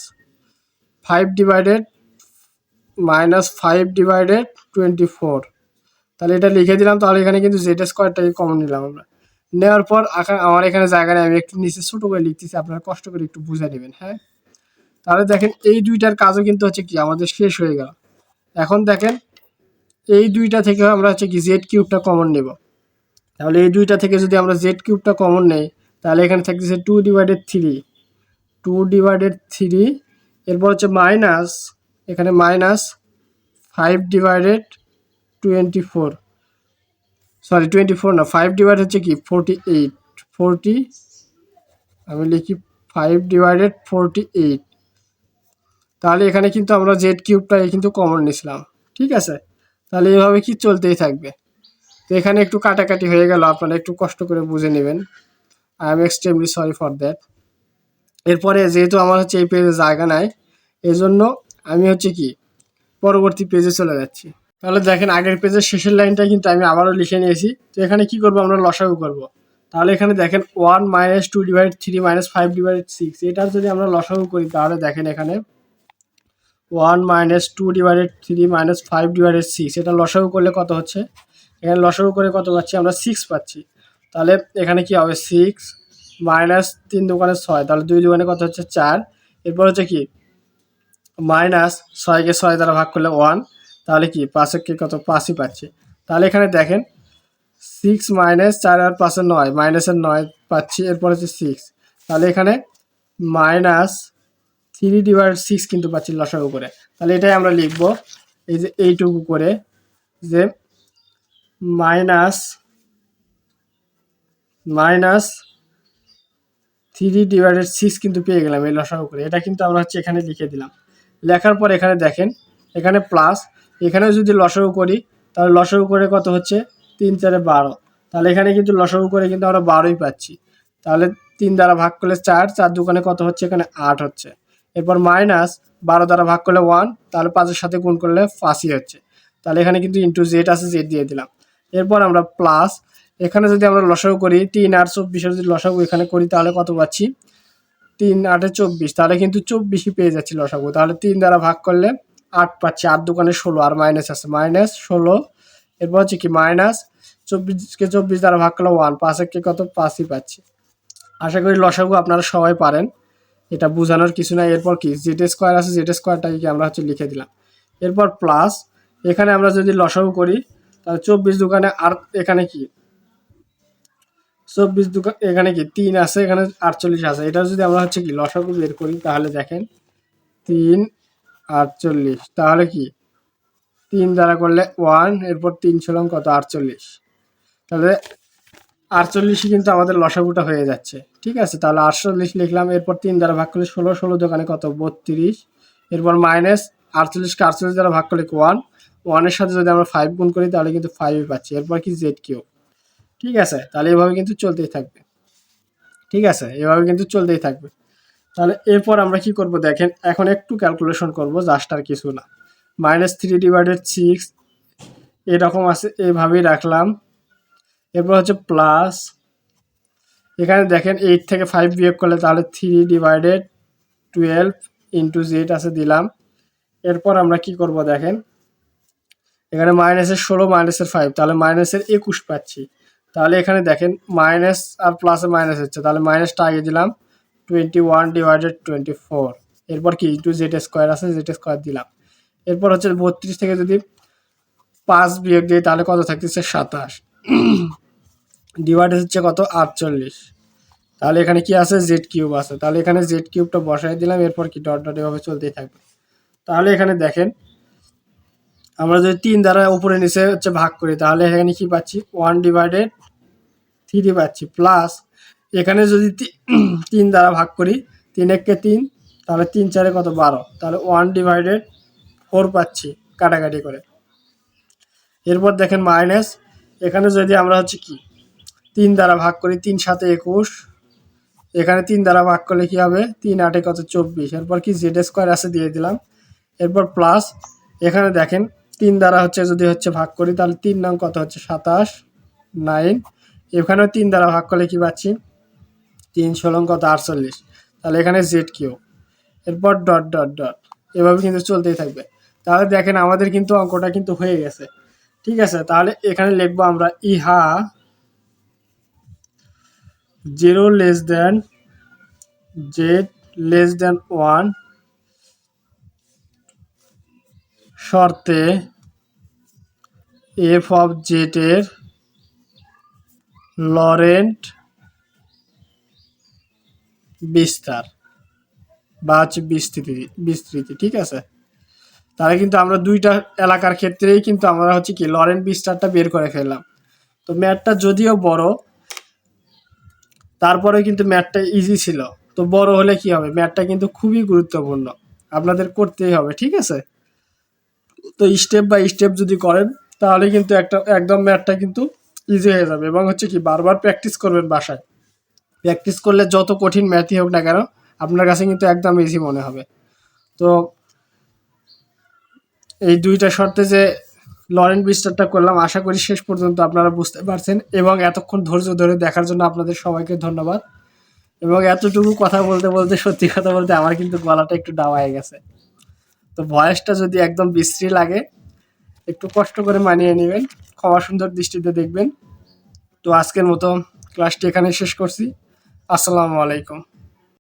5/24, তাহলে এটা লিখে দিলাম। তাহলে এখানে কিন্তু z² কমন নিলাম আমরা, নেওয়ার পর আমার এখানে জায়গা নেই, আমি একটু নিচে ছোট করে লিখতেছি, আপনারা কষ্ট করে একটু বুঝে নেবেন। হ্যাঁ, তাহলে দেখেন এই দুইটার কাজও কিন্তু হচ্ছে কি আমাদের শেষ হয়ে গেল। এখন দেখেন এই দুইটা থেকে আমরা হচ্ছে কি জেড কিউবটা কমন নেব। তাহলে এই দুইটা থেকে যদি আমরা জেড কিউবটা কমন নেই, তাহলে এখানে থাকতেছে 2/3, 2/3, এরপর হচ্ছে মাইনাস, এখানে মাইনাস 5/24, সরি 24 না, 5 হচ্ছে কি 48, 40, আমি লিখি 5/48। তাহলে এখানে কিন্তু আমরা জেড কিউবটা কিন্তু কমন নিছিলাম। ঠিক আছে, তাহলে এভাবে কি চলতেই থাকবে। তো এখানে একটু কাটাকাটি হয়ে গেল, আপনারা একটু কষ্ট করে বুঝে নেবেন। I am extremely sorry for that. এরপরে যেহেতু আমার হচ্ছে এই পেজে জায়গা নাই, এজন্য আমি হচ্ছে কি পরবর্তী পেজে চলে যাচ্ছি। তাহলে দেখেন আগের পেজের শেষের লাইনটা কিন্তু আমি আবারও লিখে নিয়েছি। তো এখানে কি করব, আমরা লসাগু করব। তাহলে এখানে দেখেন 1 - 2/3 - 5/6, এটার যদি আমরা লসাগু করি তাহলে দেখেন এখানে 1 - 2/3 - 5/6, এটা লসাগু করলে কত হচ্ছে, এখানে লসাগু করে কত পাচ্ছি আমরা 6 পাচ্ছি। তাহলে এখানে কি হবে 6 মাইনাস 3 দোকানে 6, তাহলে 2 দোকানে কত হচ্ছে 4। এরপর হচ্ছে কি মাইনাস 6কে 6 দ্বারা ভাগ করলে 1, তাহলে কি 5 কত 5ই পাচ্ছি। তাহলে এখানে দেখেন 6 মাইনাস 4 আর 5 9, মাইনাসের 9 পাচ্ছি। এরপর হচ্ছে 6, তাহলে এখানে মাইনাস 3/6 কিন্তু পাচ্ছি লসাগু করে। তাহলে এটাই আমরা লিখবো এই যে এইটুকু করে, যে মাইনাস 3/6 কিন্তু পেয়ে গেলাম এই লসাগু করে। এটা কিন্তু আমরা হচ্ছে এখানে লিখে দিলাম। লেখার পর এখানে দেখেন এখানে প্লাস, এখানে যদি লসাগু করি তাহলে লসাগু করে কত হচ্ছে 3 4 12, তাহলে এখানে কিন্তু লসাগু করে কিন্তু আমরা 12ই পাচ্ছি। তাহলে 3 দ্বারা ভাগ করলে 4, 4 দোকানে কত হচ্ছে এখানে 8 হচ্ছে। এরপর মাইনাস 12 দ্বারা ভাগ করলে 1, তাহলে 5-এর সাথে গুণ করলে 5ই হচ্ছে। তাহলে এখানে কিন্তু ইন্টু জেড আছে, জেড দিয়ে দিলাম। এরপর আমরা প্লাস, এখানে যদি আমরা লসাগু করি 3 আর 24 যদি লসাগু এখানে করি তাহলে কত পাচ্ছি 3 8 24, তাহলে কিন্তু 24ই পেয়ে যাচ্ছি লসাগু। তাহলে 3 দ্বারা ভাগ করলে 8 পাচ্ছি, 8 দোকানে 16, আর মাইনাস আছে মাইনাস 16। এরপর হচ্ছে কি মাইনাস 24কে 24 দ্বারা ভাগ করলে 1, 5 কত 5ই পাচ্ছি। আশা করি লসাগু আপনারা সবাই পারেন, এটা বোঝানোর কিছু নাই। এরপর কি জেড স্কোয়ার আছে, জেড স্কোয়ারটাকে আমরা হচ্ছে লিখে দিলাম। এরপর প্লাস, এখানে আমরা যদি লসাগু করি তাহলে 24 দোকানে আর এখানে কি 24 দোকান এখানে কি 3 আছে, এখানে 48 আছে। এটা যদি আমরা হচ্ছে কি লসাগু বের করি তাহলে দেখেন 3 48, তাহলে কি 3 দ্বারা করলে 1, এরপর 3 ছলং কত 48, তাহলে 48ই কিন্তু আমাদের লসাগুটা হয়ে যাচ্ছে। ঠিক আছে, তাহলে 48 লিখলাম। এরপর 3 দ্বারা ভাগ করলে 16, 16 দোকানে কত 32, এরপর মাইনাস 48কে 48 দ্বারা ভাগ করলে 1, 1 এর সাথে যদি আমরা 5 গুণ করি তাহলে কিন্তু 5ই পাচ্ছি। এরপর কি জেড কিউ। ঠিক আছে, তাহলে এভাবে কিন্তু চলতেই থাকবে। ঠিক আছে, এভাবে কিন্তু চলতেই থাকবে। তাহলে এরপর আমরা কি করব দেখেন, এখন একটু ক্যালকুলেশন করব, জাস্ট আর কিছু না। -3/6 এরকম আছে, এইভাবেই রাখলাম। এরপর হচ্ছে প্লাস, এখানে দেখেন 8 থেকে 5 বিয়োগ করলে তাহলে 3/12 ইন্টু জেড আছে দিলাম। এরপর আমরা কি করব দেখেন, এখানে মাইনাসের 16 মাইনাসের 5, তাহলে মাইনাসের 21 পাচ্ছি। তাহলে এখানে দেখেন মাইনাস আর প্লাসে মাইনাস হচ্ছে, তাহলে মাইনাসটা আগে দিলাম 21/24। এরপর কি ইন্টু জেড স্কোয়ার আছে, জেড স্কোয়ার দিলাম। এরপর হচ্ছে 32 থেকে যদি 5 বিয়োগ দিই তাহলে কত থাকতেছে 27, ডিভাইডেড হচ্ছে কত 48। তাহলে এখানে কি আছে জেড কিউব আছে, তাহলে এখানে জেড কিউবটা বসাই দিলাম। এরপর কি ডট ডট এভাবে চলতেই থাকবে। তাহলে এখানে দেখেন আমরা যদি 3 দ্বারা উপরে নিচে হচ্ছে ভাগ করি তাহলে এখানে কি পাচ্ছি 1/3 পাচ্ছি। প্লাস এখানে যদি 3 দ্বারা ভাগ করি, 3 1 3, তাহলে 3 4 কত 12, তাহলে 1/4 পাচ্ছি কাটাকাটি করে। এরপর দেখেন মাইনাস, এখানে যদি আমরা হচ্ছে কি 3 দ্বারা ভাগ করি, 3 7 21, এখানে 3 দ্বারা ভাগ করলে কি হবে 3 8 কত 24। এরপর কি জেড স্কোয়ার আছে দিয়ে দিলাম। এরপর প্লাস, এখানে দেখেন 3 দ্বারা হচ্ছে যদি হচ্ছে ভাগ করি তাহলে 3 নং কত হচ্ছে 27 9, এখানেও 3 দ্বারা ভাগ করলে কি পাচ্ছি 3 16 কত 48, তাহলে এখানে জেড কিউ। এরপর ডট ডট ডট এভাবে কিন্তু চলতেই থাকবে। তাহলে দেখেন আমাদের কিন্তু অঙ্কটা কিন্তু হয়ে গেছে। ঠিক আছে, তাহলে এখানে লিখবো আমরা ইহা 0 লেস দেন জেড লেস দেন 1 শর্তে এফ অফ জেড এর লরেন্ট বিস্তার বা হচ্ছে বিস্তৃতি। ঠিক আছে, তাহলে কিন্তু আমরা দুইটা এলাকার ক্ষেত্রেই কিন্তু আমরা হচ্ছে কি লরেন্ট বিস্তারটা বের করে ফেললাম। তো ম্যাথটা যদিও বড়, তারপরে কিন্তু ম্যাথটা ইজি ছিল। তো বড় হলে কি হবে, ম্যাথটা কিন্তু খুবই গুরুত্বপূর্ণ, আপনাদের করতেই হবে। ঠিক আছে, তো স্টেপ বাই স্টেপ যদি করেন তাহলে কিন্তু একদম ম্যাথটা কিন্তু ইজি হয়ে যাবে। এবং হচ্ছে কি বারবার প্র্যাকটিস করবেন বাসায়। প্র্যাকটিস করলে যত কঠিন ম্যাথই হোক না কেন আপনার কাছে কিন্তু একদম ইজি মনে হবে। তো এই দুইটা শর্তে যে লরেন্ট বিস্তারটা করলাম, আশা করি শেষ পর্যন্ত আপনারা বুঝতে পারছেন। এবং এতক্ষণ ধৈর্য ধরে দেখার জন্য আপনাদের সবাইকে ধন্যবাদ। এবং এতটুকু কথা বলতে বলতে সত্যি কথা বলতে আমার কিন্তু গলাটা একটু ডাওয়া হয়ে গেছে। তো ভয়েসটা যদি একদম বিশ্রী লাগে একটু কষ্ট করে মানিয়ে নেবেন, ক্ষমা সুন্দর দৃষ্টিতে দেখবেন। তো আজকের মতো ক্লাসটি এখানে শেষ করছি। আসসালামু আলাইকুম।